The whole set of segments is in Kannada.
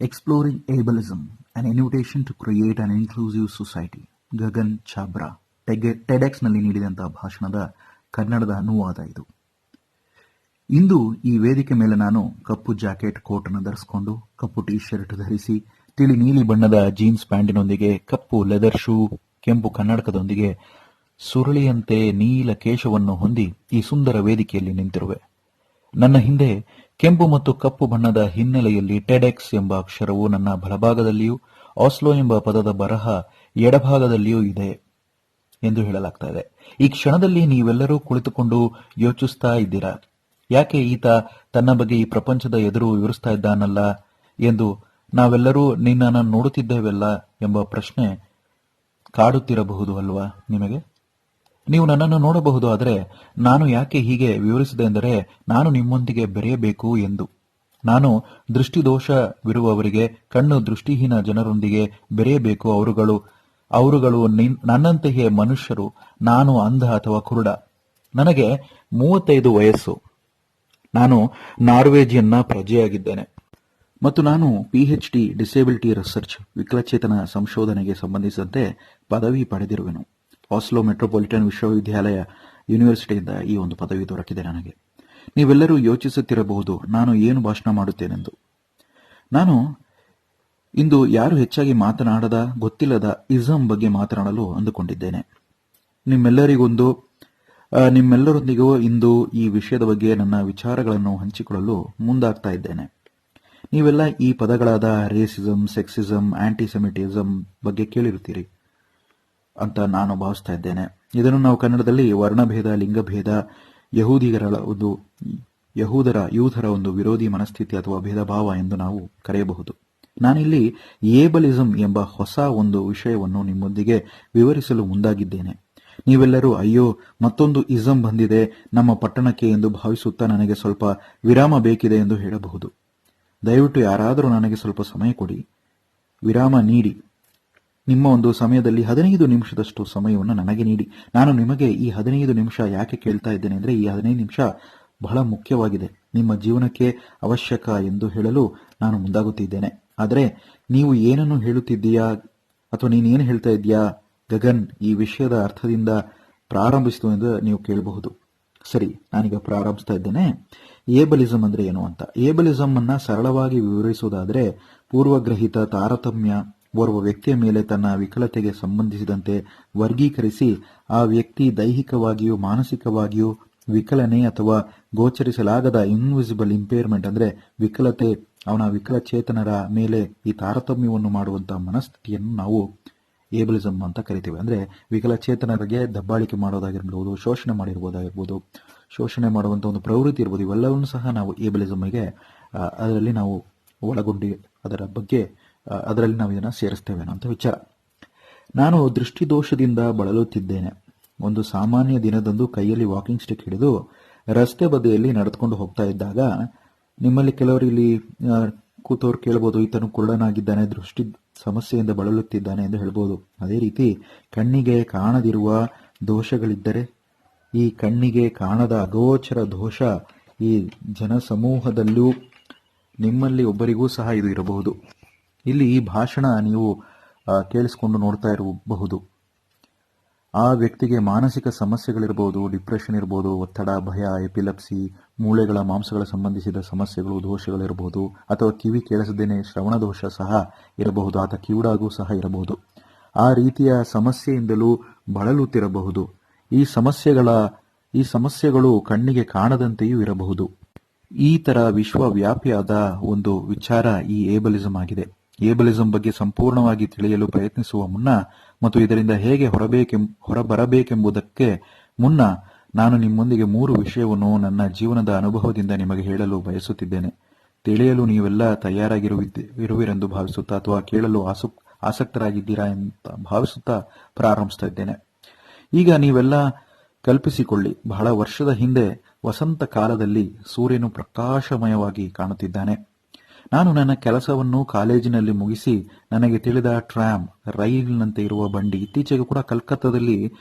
Exploring Ableism, an invitation to create an inclusive society. Gagan ಚಾಬ್ರಾ ಟೆಡೆಕ್ಸ್ನಲ್ಲಿ ನೀಡಿದಂತಹ ಭಾಷಣದ ಕನ್ನಡದ ಅನುವಾದ ಇದು. ಇಂದು ಈ ವೇದಿಕೆ ಮೇಲೆ ನಾನು ಕಪ್ಪು ಜಾಕೆಟ್ ಕೋಟ್ ಅನ್ನು ಧರಿಸಿಕೊಂಡು, ಕಪ್ಪು ಟೀ ಶರ್ಟ್ ಧರಿಸಿ, ತಿಳಿ ನೀಲಿ ಬಣ್ಣದ ಜೀನ್ಸ್ ಪ್ಯಾಂಟಿನೊಂದಿಗೆ, ಕಪ್ಪು ಲೆದರ್ ಶೂ, ಕೆಂಪು ಕನ್ನಡಕದೊಂದಿಗೆ, ಸುರುಳಿಯಂತೆ ನೀಲ ಕೇಶವನ್ನು ಹೊಂದಿ ಈ ಸುಂದರ ವೇದಿಕೆಯಲ್ಲಿ ನಿಂತಿರುವೆ. ನನ್ನ ಹಿಂದೆ ಕೆಂಪು ಮತ್ತು ಕಪ್ಪು ಬಣ್ಣದ ಹಿನ್ನೆಲೆಯಲ್ಲಿ ಟೆಡೆಕ್ಸ್ ಎಂಬ ಅಕ್ಷರವು ನನ್ನ ಬಲಭಾಗದಲ್ಲಿಯೂ, ಆಸ್ಲೋ ಎಂಬ ಪದದ ಬರಹ ಎಡಭಾಗದಲ್ಲಿಯೂ ಇದೆ ಎಂದು ಹೇಳಲಾಗ್ತಾ ಇದೆ. ಈ ಕ್ಷಣದಲ್ಲಿ ನೀವೆಲ್ಲರೂ ಕುಳಿತುಕೊಂಡು ಯೋಚಿಸ್ತಾ ಇದ್ದೀರಾ, ಯಾಕೆ ಈತ ತನ್ನ ಬಗ್ಗೆ ಈ ಪ್ರಪಂಚದ ಎದುರು ವಿವರಿಸ್ತಾ ಇದ್ದಾನಲ್ಲ ಎಂದು ನಾವೆಲ್ಲರೂ ನಿನ್ನನ್ನು ನೋಡುತ್ತಿದ್ದೇವೆಲ್ಲ ಎಂಬ ಪ್ರಶ್ನೆ ಕಾಡುತ್ತಿರಬಹುದು ಅಲ್ವಾ ನಿಮಗೆ? ನೀವು ನನ್ನನ್ನು ನೋಡಬಹುದು, ಆದರೆ ನಾನು ಯಾಕೆ ಹೀಗೆ ವಿವರಿಸಿದೆ ಎಂದರೆ, ನಾನು ನಿಮ್ಮೊಂದಿಗೆ ಬೆರೆಯಬೇಕು ಎಂದು. ನಾನು ದೃಷ್ಟಿದೋಷವಿರುವವರಿಗೆ, ಕಣ್ಣು ದೃಷ್ಟಿಹೀನ ಜನರೊಂದಿಗೆ ಬೆರೆಯಬೇಕು. ಅವರುಗಳು ನನ್ನಂತೆಯೇ ಮನುಷ್ಯರು. ನಾನು ಅಂಧ ಅಥವಾ ಕುರುಡ. ನನಗೆ 35 ವಯಸ್ಸು. ನಾನು ನಾರ್ವೇಜಿಯನ್ನ ಪ್ರಜೆಯಾಗಿದ್ದೇನೆ ಮತ್ತು ನಾನು PhD ಡಿಸೇಬಿಲಿಟಿ ರಿಸರ್ಚ್, ವಿಕಲಚೇತನ ಸಂಶೋಧನೆಗೆ ಸಂಬಂಧಿಸಿದಂತೆ ಪದವಿ ಪಡೆದಿರುವೆನು. ಆಸ್ಲೋ ಮೆಟ್ರೋಪಾಲಿಟನ್ ವಿಶ್ವವಿದ್ಯಾಲಯ ಯೂನಿವರ್ಸಿಟಿಯಿಂದ ಈ ಒಂದು ಪದವಿ ದೊರಕಿದೆ ನನಗೆ. ನೀವೆಲ್ಲರೂ ಯೋಚಿಸುತ್ತಿರಬಹುದು, ನಾನು ಏನು ಭಾಷಣ ಮಾಡುತ್ತೇನೆಂದು. ನಾನು ಇಂದು ಯಾರು ಹೆಚ್ಚಾಗಿ ಮಾತನಾಡದ, ಗೊತ್ತಿಲ್ಲದ ಇಸಮ್ ಬಗ್ಗೆ ಮಾತನಾಡಲು ಅಂದುಕೊಂಡಿದ್ದೇನೆ. ನಿಮ್ಮೆಲ್ಲರೊಂದಿಗೂ ಇಂದು ಈ ವಿಷಯದ ಬಗ್ಗೆ ನನ್ನ ವಿಚಾರಗಳನ್ನು ಹಂಚಿಕೊಳ್ಳಲು ಮುಂದಾಗ್ತಾ ಇದ್ದೇನೆ. ನೀವೆಲ್ಲ ಈ ಪದಗಳಾದ ರೇಸಿಸಮ್, ಸೆಕ್ಸಿಸಮ್, ಆಂಟಿಸೆಮಿಟಿಸಮ್ ಬಗ್ಗೆ ಕೇಳಿರುತ್ತೀರಿ ಅಂತ ನಾನು ಭಾವಿಸ್ತಾ ಇದ್ದೇನೆ. ಇದನ್ನು ನಾವು ಕನ್ನಡದಲ್ಲಿ ವರ್ಣಭೇದ, ಲಿಂಗಭೇದ, ಯೂಥರ ಒಂದು ವಿರೋಧಿ ಮನಸ್ಥಿತಿ ಅಥವಾ ಭೇದ ಭಾವ ಎಂದು ನಾವು ಕರೆಯಬಹುದು. ನಾನಿಲ್ಲಿ ಏಬಲಿಸಂ ಎಂಬ ಹೊಸ ಒಂದು ವಿಷಯವನ್ನು ನಿಮ್ಮೊಂದಿಗೆ ವಿವರಿಸಲು ಮುಂದಾಗಿದ್ದೇನೆ. ನೀವೆಲ್ಲರೂ ಅಯ್ಯೋ, ಮತ್ತೊಂದು ಇಸಂ ಬಂದಿದೆ ನಮ್ಮ ಪಟ್ಟಣಕ್ಕೆ ಎಂದು ಭಾವಿಸುತ್ತಾ ನನಗೆ ಸ್ವಲ್ಪ ವಿರಾಮ ಬೇಕಿದೆ ಎಂದು ಹೇಳಬಹುದು. ದಯವಿಟ್ಟು ಯಾರಾದರೂ ನನಗೆ ಸ್ವಲ್ಪ ಸಮಯ ಕೊಡಿ, ವಿರಾಮ ನೀಡಿ. ನಿಮ್ಮ ಒಂದು ಸಮಯದಲ್ಲಿ 15 ನಿಮಿಷದಷ್ಟು ಸಮಯವನ್ನು ನನಗೆ ನೀಡಿ. ನಾನು ನಿಮಗೆ ಈ 15 ನಿಮಿಷ ಯಾಕೆ ಕೇಳ್ತಾ ಇದ್ದೇನೆ ಅಂದರೆ, ಈ 15 ನಿಮಿಷ ಬಹಳ ಮುಖ್ಯವಾಗಿದೆ, ನಿಮ್ಮ ಜೀವನಕ್ಕೆ ಅವಶ್ಯಕ ಎಂದು ಹೇಳಲು ನಾನು ಮುಂದಾಗುತ್ತಿದ್ದೇನೆ. ಆದರೆ ನೀವು ಏನನ್ನು ಹೇಳುತ್ತಿದ್ದೀಯಾ ಅಥವಾ ನೀನೇನು ಹೇಳ್ತಾ ಇದ್ದೀಯಾ ಗಗನ್, ಈ ವಿಷಯದ ಅರ್ಥದಿಂದ ಪ್ರಾರಂಭಿಸಿತು ಎಂದು ನೀವು ಕೇಳಬಹುದು. ಸರಿ, ನಾನೀಗ ಪ್ರಾರಂಭಿಸ್ತಾ ಇದ್ದೇನೆ. ಏಬಲಿಸಂ ಅಂದ್ರೆ ಏನು ಅಂತ. ಏಬಲಿಸಂ ಅನ್ನ ಸರಳವಾಗಿ ವಿವರಿಸುವುದಾದರೆ, ಪೂರ್ವಗ್ರಹಿತ ತಾರತಮ್ಯ, ಓರ್ವ ವ್ಯಕ್ತಿಯ ಮೇಲೆ ತನ್ನ ವಿಕಲತೆಗೆ ಸಂಬಂಧಿಸಿದಂತೆ ವರ್ಗೀಕರಿಸಿ ಆ ವ್ಯಕ್ತಿ ದೈಹಿಕವಾಗಿಯೂ ಮಾನಸಿಕವಾಗಿಯೂ ವಿಕಲನೆ ಅಥವಾ ಗೋಚರಿಸಲಾಗದ ಇನ್ವಿಸಿಬಲ್ ಇಂಪೇರ್ಮೆಂಟ್ ಅಂದ್ರೆ ವಿಕಲತೆ, ಅವನ ವಿಕಲಚೇತನರ ಮೇಲೆ ಈ ತಾರತಮ್ಯವನ್ನು ಮಾಡುವಂತಹ ಮನಸ್ಥಿತಿಯನ್ನು ನಾವು ಏಬಲಿಸಂ ಅಂತ ಕರಿತೀವಿ. ಅಂದ್ರೆ ವಿಕಲಚೇತನರಿಗೆ ದಬ್ಬಾಳಿಕೆ ಮಾಡೋದಾಗಿರ್ಬೋದು, ಶೋಷಣೆ ಮಾಡಿರ್ಬೋದಾಗಿರ್ಬೋದು, ಶೋಷಣೆ ಮಾಡುವಂತ ಒಂದು ಪ್ರವೃತ್ತಿ ಇರ್ಬೋದು, ಇವೆಲ್ಲವನ್ನೂ ಸಹ ನಾವು ಏಬಲಿಸಂಗೆ ಅದರಲ್ಲಿ ನಾವು ಒಳಗೊಂಡು ಅದರಲ್ಲಿ ನಾವು ಇದನ್ನು ಸೇರಿಸ್ತೇವೆ ಅಂತ ವಿಚಾರ. ನಾನು ದೃಷ್ಟಿದೋಷದಿಂದ ಬಳಲುತ್ತಿದ್ದೇನೆ. ಒಂದು ಸಾಮಾನ್ಯ ದಿನದಂದು ಕೈಯಲ್ಲಿ ವಾಕಿಂಗ್ ಸ್ಟಿಕ್ ಹಿಡಿದು ರಸ್ತೆ ಬದಿಯಲ್ಲಿ ನಡೆದುಕೊಂಡು ಹೋಗ್ತಾ ಇದ್ದಾಗ, ನಿಮ್ಮಲ್ಲಿ ಕೆಲವರು ಇಲ್ಲಿ ಕೂತವ್ರು ಕೇಳಬಹುದು, ಈತನು ಕುರುಡನಾಗಿದ್ದಾನೆ, ದೃಷ್ಟಿ ಸಮಸ್ಯೆಯಿಂದ ಬಳಲುತ್ತಿದ್ದಾನೆ ಎಂದು ಹೇಳ್ಬೋದು. ಅದೇ ರೀತಿ ಕಣ್ಣಿಗೆ ಕಾಣದಿರುವ ದೋಷಗಳಿದ್ದರೆ, ಈ ಕಣ್ಣಿಗೆ ಕಾಣದ ಅಗೋಚರ ದೋಷ ಈ ಜನಸಮೂಹದಲ್ಲೂ ನಿಮ್ಮಲ್ಲಿ ಒಬ್ಬರಿಗೂ ಸಹ ಇದು ಇರಬಹುದು. ಇಲ್ಲಿ ಈ ಭಾಷಣ ನೀವು ಕೇಳಿಸಿಕೊಂಡು ನೋಡ್ತಾ ಇರಬಹುದು. ಆ ವ್ಯಕ್ತಿಗೆ ಮಾನಸಿಕ ಸಮಸ್ಯೆಗಳಿರ್ಬೋದು, ಡಿಪ್ರೆಷನ್ ಇರ್ಬೋದು, ಒತ್ತಡ, ಭಯ, ಎಪಿಲೆಪ್ಸಿ, ಮೂಳೆಗಳ ಮಾಂಸಗಳ ಸಂಬಂಧಿಸಿದ ಸಮಸ್ಯೆಗಳು, ದೋಷಗಳಿರಬಹುದು, ಅಥವಾ ಕಿವಿ ಕೇಳಿಸದೇನೆ ಶ್ರವಣ ದೋಷ ಸಹ ಇರಬಹುದು, ಆತ ಕಿವುಡಾಗೂ ಸಹ ಇರಬಹುದು. ಆ ರೀತಿಯ ಸಮಸ್ಯೆಯಿಂದಲೂ ಬಳಲುತ್ತಿರಬಹುದು. ಈ ಸಮಸ್ಯೆಗಳು ಕಣ್ಣಿಗೆ ಕಾಣದಂತೆಯೂ ಇರಬಹುದು. ಈ ತರ ವಿಶ್ವವ್ಯಾಪಿಯಾದ ಒಂದು ವಿಚಾರ ಈ ಏಬಲಿಸಂ ಆಗಿದೆ. ಏಬಲಿಸಂ ಬಗ್ಗೆ ಸಂಪೂರ್ಣವಾಗಿ ತಿಳಿಯಲು ಪ್ರಯತ್ನಿಸುವ ಮುನ್ನ ಮತ್ತು ಇದರಿಂದ ಹೇಗೆ ಹೊರಬರಬೇಕೆಂಬುದಕ್ಕೆ ಮುನ್ನ ನಾನು ನಿಮ್ಮೊಂದಿಗೆ 3 ವಿಷಯವನ್ನು ನನ್ನ ಜೀವನದ ಅನುಭವದಿಂದ ನಿಮಗೆ ಹೇಳಲು ಬಯಸುತ್ತಿದ್ದೇನೆ. ತಿಳಿಯಲು ನೀವೆಲ್ಲ ತಯಾರಾಗಿರುವಿರೆಂದು ಭಾವಿಸುತ್ತಾ ಅಥವಾ ಕೇಳಲು ಆಸಕ್ತರಾಗಿದ್ದೀರಾ ಅಂತ ಭಾವಿಸುತ್ತಾ ಪ್ರಾರಂಭಿಸ್ತಾ ಇದ್ದೇನೆ. ಈಗ ನೀವೆಲ್ಲ ಕಲ್ಪಿಸಿಕೊಳ್ಳಿ, ಬಹಳ ವರ್ಷದ ಹಿಂದೆ ವಸಂತ ಕಾಲದಲ್ಲಿ ಸೂರ್ಯನು ಪ್ರಕಾಶಮಯವಾಗಿ ಕಾಣುತ್ತಿದ್ದಾನೆ. ನಾನು ನನ್ನ ಕೆಲಸವನ್ನು ಕಾಲೇಜಿನಲ್ಲಿ ಮುಗಿಸಿ ನನಗೆ ತಿಳಿದ ಟ್ರಾಮ್, ರೈಲಿನಂತೆ ಇರುವ ಬಂಡಿ, ಇತ್ತೀಚೆಗೆ ಕೂಡ ಕಲ್ಕತ್ತಾದಲ್ಲಿ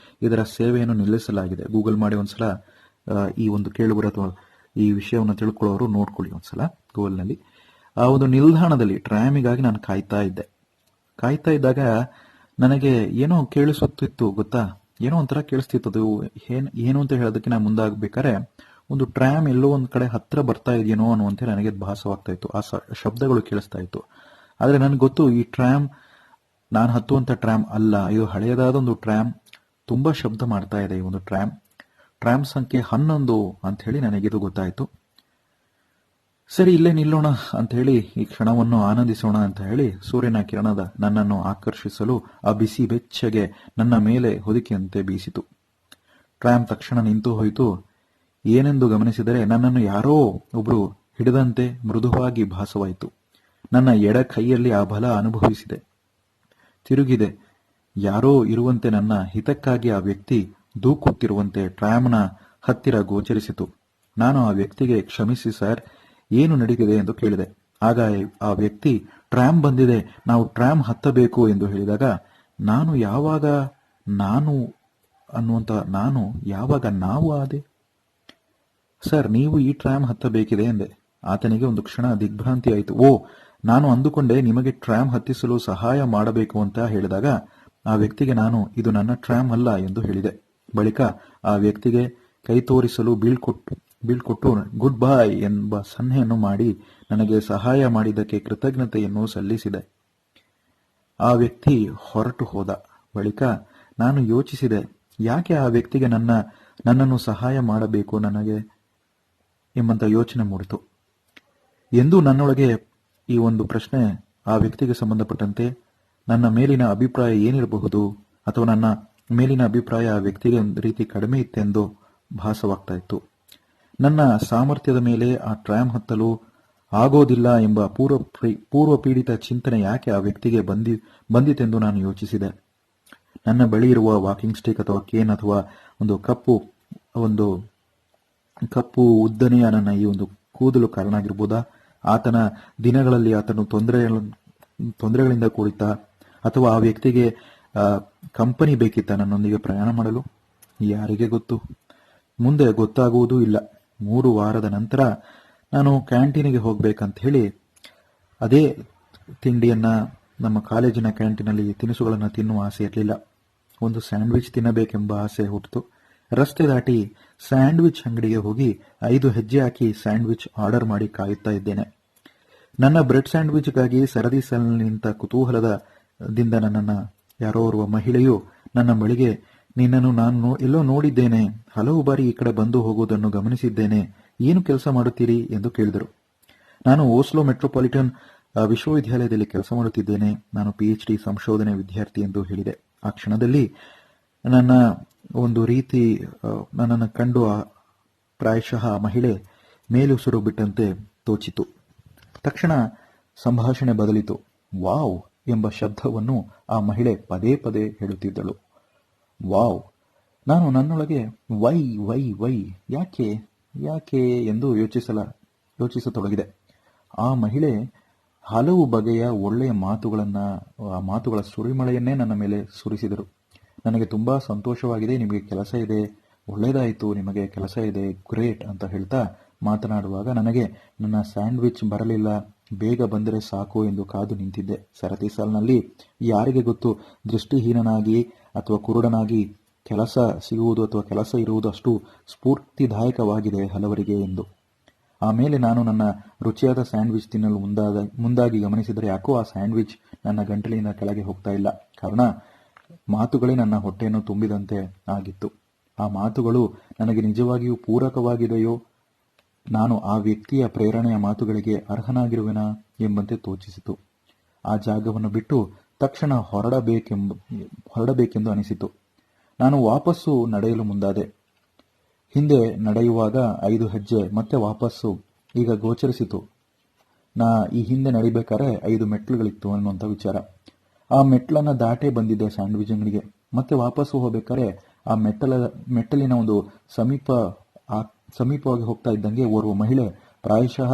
ಇದರ ಸೇವೆಯನ್ನು ನಿಲ್ಲಿಸಲಾಗಿದೆ. ಗೂಗಲ್ ಮಾಡಿ ಒಂದ್ಸಲ ಈ ಒಂದು ಕೇಳುಗರ ಅಥವಾ ಈ ವಿಷಯವನ್ನು ತಿಳ್ಕೊಳ್ಳೋರು ನೋಡ್ಕೊಳ್ಳಿ ಒಂದ್ಸಲ ಗೂಗಲ್ನಲ್ಲಿ. ಆ ಒಂದು ನಿಲ್ದಾಣದಲ್ಲಿ ಟ್ರಾಮಿಗಾಗಿ ನಾನು ಕಾಯ್ತಾ ಇದ್ದಾಗ ನನಗೆ ಏನೋ ಕೇಳಿಸುತ್ತಿತ್ತು ಗೊತ್ತಾ, ಏನೋ ಒಂಥರ ಕೇಳಿಸ್ತಿತ್ತು. ಅದು ಏನು ಅಂತ ಹೇಳೋದಕ್ಕೆ ನಾನು ಮುಂದಾಗಬೇಕಾದ್ರೆ ಒಂದು ಟ್ರಾಮ್ ಎಲ್ಲೋ ಒಂದ್ ಕಡೆ ಹತ್ರ ಬರ್ತಾ ಇದೆಯೇನೋ ಅನ್ನುವಂತೆ ನನಗೆ ಭಾಸವಾಗ್ತಾ ಇತ್ತು. ಆ ಶಬ್ದಗಳು ಕೇಳಿಸ್ತಾ ಇತ್ತು. ಆದ್ರೆ ನನಗೆ ಗೊತ್ತು ಈ ಟ್ರಾಮ್ ನಾನು ಹತ್ತುವಂತ ಟ್ರಾಮ್ ಅಲ್ಲ, ಇದು ಹಳೆಯದಾದ ಒಂದು ಟ್ರಾಮ್. ತುಂಬಾ ಶಬ್ದ ಮಾಡ್ತಾ ಇದೆ ಈ ಒಂದು ಟ್ರಾಮ್ ಸಂಖ್ಯೆ 11 ಅಂತ ಹೇಳಿ ನನಗಿದು ಗೊತ್ತಾಯ್ತು. ಸರಿ, ಇಲ್ಲೇ ನಿಲ್ಲೋಣ ಅಂತ ಹೇಳಿ ಈ ಕ್ಷಣವನ್ನು ಆನಂದಿಸೋಣ ಅಂತ ಹೇಳಿ ಸೂರ್ಯನ ಕಿರಣದ ನನ್ನನ್ನು ಆಕರ್ಷಿಸಲು ಆ ಬಿಸಿ ಬೆಚ್ಚಗೆ ನನ್ನ ಮೇಲೆ ಹೊದಿಕೆಯಂತೆ ಬೀಸಿತು. ಟ್ರಾಮ್ ತಕ್ಷಣ ನಿಂತು ಹೋಯಿತು. ಏನೆಂದು ಗಮನಿಸಿದರೆ ನನ್ನನ್ನು ಯಾರೋ ಒಬ್ರು ಹಿಡಿದಂತೆ ಮೃದುವಾಗಿ ಭಾಸವಾಯಿತು. ನನ್ನ ಎಡ ಕೈಯಲ್ಲಿ ಆ ಬಲ ಅನುಭವಿಸಿದೆ. ತಿರುಗಿದೆ. ಯಾರೋ ಇರುವಂತೆ, ನನ್ನ ಹಿತಕ್ಕಾಗಿ ಆ ವ್ಯಕ್ತಿ ದೂಕುತ್ತಿರುವಂತೆ ಟ್ರಾಮ್ನ ಹತ್ತಿರ ಗೋಚರಿಸಿತು. ನಾನು ಆ ವ್ಯಕ್ತಿಗೆ, ಕ್ಷಮಿಸಿ ಸರ್, ಏನು ನಡೀತಿದೆ ಎಂದು ಕೇಳಿದೆ. ಆಗ ಆ ವ್ಯಕ್ತಿ, ಟ್ರಾಮ್ ಬಂದಿದೆ, ನಾವು ಟ್ರಾಮ್ ಹತ್ತಬೇಕು ಎಂದು ಹೇಳಿದಾಗ ನಾನು ಯಾವಾಗ ನಾವು ಆದೆ? ಸರ್, ನೀವು ಈ ಟ್ರಾಮ್ ಹತ್ತಬೇಕಿದೆ ಎಂದೆ. ಆತನಿಗೆ ಒಂದು ಕ್ಷಣ ದಿಗ್ಭ್ರಾಂತಿ ಆಯಿತು. ಓ, ನಾನು ಅಂದುಕೊಂಡೆ ನಿಮಗೆ ಟ್ರಾಮ್ ಹತ್ತಿಸಲು ಸಹಾಯ ಮಾಡಬೇಕು ಅಂತ ಹೇಳಿದಾಗ ಆ ವ್ಯಕ್ತಿಗೆ ನಾನು, ಇದು ನನ್ನ ಟ್ರಾಮ್ ಅಲ್ಲ ಎಂದು ಹೇಳಿದೆ. ಬಳಿಕ ಆ ವ್ಯಕ್ತಿಗೆ ಕೈ ತೋರಿಸಲು ಬೀಳ್ಕೊಟ್ಟು ಗುಡ್ ಬಾಯ್ ಎಂಬ ಸನ್ನೆಯನ್ನು ಮಾಡಿ ನನಗೆ ಸಹಾಯ ಮಾಡಿದ್ದಕ್ಕೆ ಕೃತಜ್ಞತೆಯನ್ನು ಸಲ್ಲಿಸಿದೆ. ಆ ವ್ಯಕ್ತಿ ಹೊರಟು ಹೋದ. ಬಳಿಕ ನಾನು ಯೋಚಿಸಿದೆ, ಯಾಕೆ ಆ ವ್ಯಕ್ತಿಗೆ ನನ್ನನ್ನು ಸಹಾಯ ಮಾಡಬೇಕು ನನಗೆ ಎಂಬಂತ ಯೋಚನೆ ಮೂಡಿತು. ಎಂದು ನನ್ನೊಳಗೆ ಈ ಒಂದು ಪ್ರಶ್ನೆ, ಆ ವ್ಯಕ್ತಿಗೆ ಸಂಬಂಧಪಟ್ಟಂತೆ ನನ್ನ ಮೇಲಿನ ಅಭಿಪ್ರಾಯ ಏನಿರಬಹುದು, ಅಥವಾ ನನ್ನ ಮೇಲಿನ ಅಭಿಪ್ರಾಯ ಆ ವ್ಯಕ್ತಿಗೆ ಒಂದು ರೀತಿ ಕಡಿಮೆ ಇತ್ತೆಂದು ಭಾಸವಾಗ್ತಾ ಇತ್ತು. ನನ್ನ ಸಾಮರ್ಥ್ಯದ ಮೇಲೆ ಆ ಟ್ರಾಮ್ ಹತ್ತಲು ಆಗೋದಿಲ್ಲ ಎಂಬ ಪೂರ್ವ ಪೀಡಿತ ಚಿಂತನೆ ಯಾಕೆ ಆ ವ್ಯಕ್ತಿಗೆ ಬಂದಿತೆಂದು ನಾನು ಯೋಚಿಸಿದೆ. ನನ್ನ ಬಳಿ ಇರುವ ವಾಕಿಂಗ್ ಸ್ಟಿಕ್ ಅಥವಾ ಕೇನ್ ಅಥವಾ ಒಂದು ಕಪ್ಪು ಉದ್ದನೆಯ ನನ್ನ ಈ ಒಂದು ಕೂದಲು ಕಾರಣ ಆಗಿರ್ಬೋದಾ? ಆತನ ದಿನಗಳಲ್ಲಿ ಆತನು ತೊಂದರೆಗಳಿಂದ ಕೂಡಿತ, ಅಥವಾ ಆ ವ್ಯಕ್ತಿಗೆ ಕಂಪನಿ ಬೇಕಿತ್ತ ನನ್ನೊಂದಿಗೆ ಪ್ರಯಾಣ ಮಾಡಲು? ಯಾರಿಗೆ ಗೊತ್ತು. ಮುಂದೆ ಗೊತ್ತಾಗುವುದೂ ಇಲ್ಲ. 3 ವಾರದ ನಂತರ ನಾನು ಕ್ಯಾಂಟೀನಿಗೆ ಹೋಗ್ಬೇಕಂತ ಹೇಳಿ ಅದೇ ತಿಂಡಿಯನ್ನ, ನಮ್ಮ ಕಾಲೇಜಿನ ಕ್ಯಾಂಟೀನಲ್ಲಿ ತಿನಿಸುಗಳನ್ನು ತಿನ್ನುವ ಆಸೆ ಇರಲಿಲ್ಲ. ಒಂದು ಸ್ಯಾಂಡ್ವಿಚ್ ತಿನ್ನಬೇಕೆಂಬ ಆಸೆ ಹುಟ್ಟಿತು. ರಸ್ತೆ ದಾಟಿ ಸ್ಯಾಂಡ್ವಿಚ್ ಅಂಗಡಿಗೆ ಹೋಗಿ 5 ಹೆಜ್ಜೆ ಹಾಕಿ ಸ್ಯಾಂಡ್ವಿಚ್ ಆರ್ಡರ್ ಮಾಡಿ ಕಾಯುತ್ತಾ ಇದ್ದೇನೆ. ನನ್ನ ಬ್ರೆಡ್ ಸ್ಯಾಂಡ್ವಿಚ್ಗಾಗಿ ಸರದಿ ಸಾಲಿನಲ್ಲಿ ನಿಂತ ಕುತೂಹಲದಿಂದ ನನ್ನನ್ನು ಯಾರೋ ಓರ್ವ ಮಹಿಳೆಯು ನನ್ನ ಬಳಿಗೆ, ನಿನ್ನನ್ನು ನಾನು ಎಲ್ಲೋ ನೋಡಿದ್ದೇನೆ, ಹಲವು ಬಾರಿ ಈ ಕಡೆ ಬಂದು ಹೋಗುವುದನ್ನು ಗಮನಿಸಿದ್ದೇನೆ, ಏನು ಕೆಲಸ ಮಾಡುತ್ತೀರಿ ಎಂದು ಕೇಳಿದರು. ನಾನು ಓಸ್ಲೋ ಮೆಟ್ರೋಪಾಲಿಟನ್ ವಿಶ್ವವಿದ್ಯಾಲಯದಲ್ಲಿ ಕೆಲಸ ಮಾಡುತ್ತಿದ್ದೇನೆ, ನಾನು PhD ಸಂಶೋಧನೆ ವಿದ್ಯಾರ್ಥಿ ಎಂದು ಹೇಳಿದೆ. ಆ ಕ್ಷಣದಲ್ಲಿ ನನ್ನ ಒಂದು ರೀತಿ ನನ್ನನ್ನು ಕಂಡು ಪ್ರಾಯಶಃ ಮಹಿಳೆ ಮೇಲುಸಿರು ಬಿಟ್ಟಂತೆ ತೋಚಿತು. ತಕ್ಷಣ ಸಂಭಾಷಣೆ ಬದಲಿತು. ವಾವ್ ಎಂಬ ಶಬ್ದವನ್ನು ಆ ಮಹಿಳೆ ಪದೇ ಪದೇ ಹೇಳುತ್ತಿದ್ದಳು. ವಾವ್. ನಾನು ನನ್ನೊಳಗೆ ವೈ ವೈ ವೈ ಯಾಕೆ ಯಾಕೆ ಎಂದು ಯೋಚಿಸತೊಡಗಿದೆ. ಆ ಮಹಿಳೆ ಹಲವು ಬಗೆಯ ಒಳ್ಳೆಯ ಮಾತುಗಳ ಸುರಿಮಳೆಯನ್ನೇ ನನ್ನ ಮೇಲೆ ಸುರಿಸಿದರು. ನನಗೆ ತುಂಬಾ ಸಂತೋಷವಾಗಿದೆ, ನಿಮಗೆ ಕೆಲಸ ಇದೆ, ಒಳ್ಳೆಯದಾಯಿತು, ನಿಮಗೆ ಕೆಲಸ ಇದೆ, ಗ್ರೇಟ್ ಅಂತ ಹೇಳ್ತಾ ಮಾತನಾಡುವಾಗ ನನಗೆ ನನ್ನ ಸ್ಯಾಂಡ್ವಿಚ್ ಬರಲಿಲ್ಲ, ಬೇಗ ಬಂದರೆ ಸಾಕು ಎಂದು ಕಾದು ನಿಂತಿದ್ದೆ. ಸರತಿ ಸಾಲಿನಲ್ಲಿ ಯಾರಿಗೆ ಗೊತ್ತು, ದೃಷ್ಟಿಹೀನನಾಗಿ ಅಥವಾ ಕುರುಡನಾಗಿ ಕೆಲಸ ಸಿಗುವುದು ಅಥವಾ ಕೆಲಸ ಇರುವುದು ಅಷ್ಟು ಸ್ಫೂರ್ತಿದಾಯಕವಾಗಿದೆ ಹಲವರಿಗೆ ಎಂದು. ಆಮೇಲೆ ನಾನು ನನ್ನ ರುಚಿಯಾದ ಸ್ಯಾಂಡ್ವಿಚ್ ತಿನ್ನಲು ಮುಂದಾಗಿ ಗಮನಿಸಿದರೆ ಯಾಕೋ ಆ ಸ್ಯಾಂಡ್ವಿಚ್ ನನ್ನ ಗಂಟಲಿನ ಕೆಳಗೆ ಹೋಗ್ತಾ ಇಲ್ಲ. ಕಾರಣ, ಮಾತುಗಳೇ ನನ್ನ ಹೊಟ್ಟೆಯನ್ನು ತುಂಬಿದಂತೆ ಆಗಿತ್ತು. ಆ ಮಾತುಗಳು ನನಗೆ ನಿಜವಾಗಿಯೂ ಪೂರಕವಾಗಿದೆಯೋ, ನಾನು ಆ ವ್ಯಕ್ತಿಯ ಪ್ರೇರಣೆಯ ಮಾತುಗಳಿಗೆ ಅರ್ಹನಾಗಿರುವೆನಾ ಎಂಬಂತೆ ತೋಚಿಸಿತು. ಆ ಜಾಗವನ್ನು ಬಿಟ್ಟು ತಕ್ಷಣ ಹೊರಡಬೇಕೆಂದು ಅನಿಸಿತು. ನಾನು ವಾಪಸ್ಸು ನಡೆಯಲು ಮುಂದಾದೆ. ಹಿಂದೆ ನಡೆಯುವಾಗ 5 ಹೆಜ್ಜೆ, ಮತ್ತೆ ವಾಪಸ್ಸು. ಈಗ ಗೋಚರಿಸಿತು, ನಾ ಈ ಹಿಂದೆ ನಡಿಬೇಕಾದ್ರೆ 5 ಮೆಟ್ಲುಗಳಿತ್ತು ಅನ್ನುವಂಥ ವಿಚಾರ. ಆ ಮೆಟ್ಲನ್ನ ದಾಟೇ ಬಂದಿದ್ದೆ ಸ್ಯಾಂಡ್ವಿಚ್ ಅಂಗಡಿಗೆ. ಮತ್ತೆ ವಾಪಸ್ಸು ಹೋಗ್ಬೇಕಾದ್ರೆ ಆ ಮೆಟ್ಟಲಿನ ಒಂದು ಸಮೀಪವಾಗಿ ಹೋಗ್ತಾ ಇದ್ದಂಗೆ ಓರ್ವ ಮಹಿಳೆ, ಪ್ರಾಯಶಃ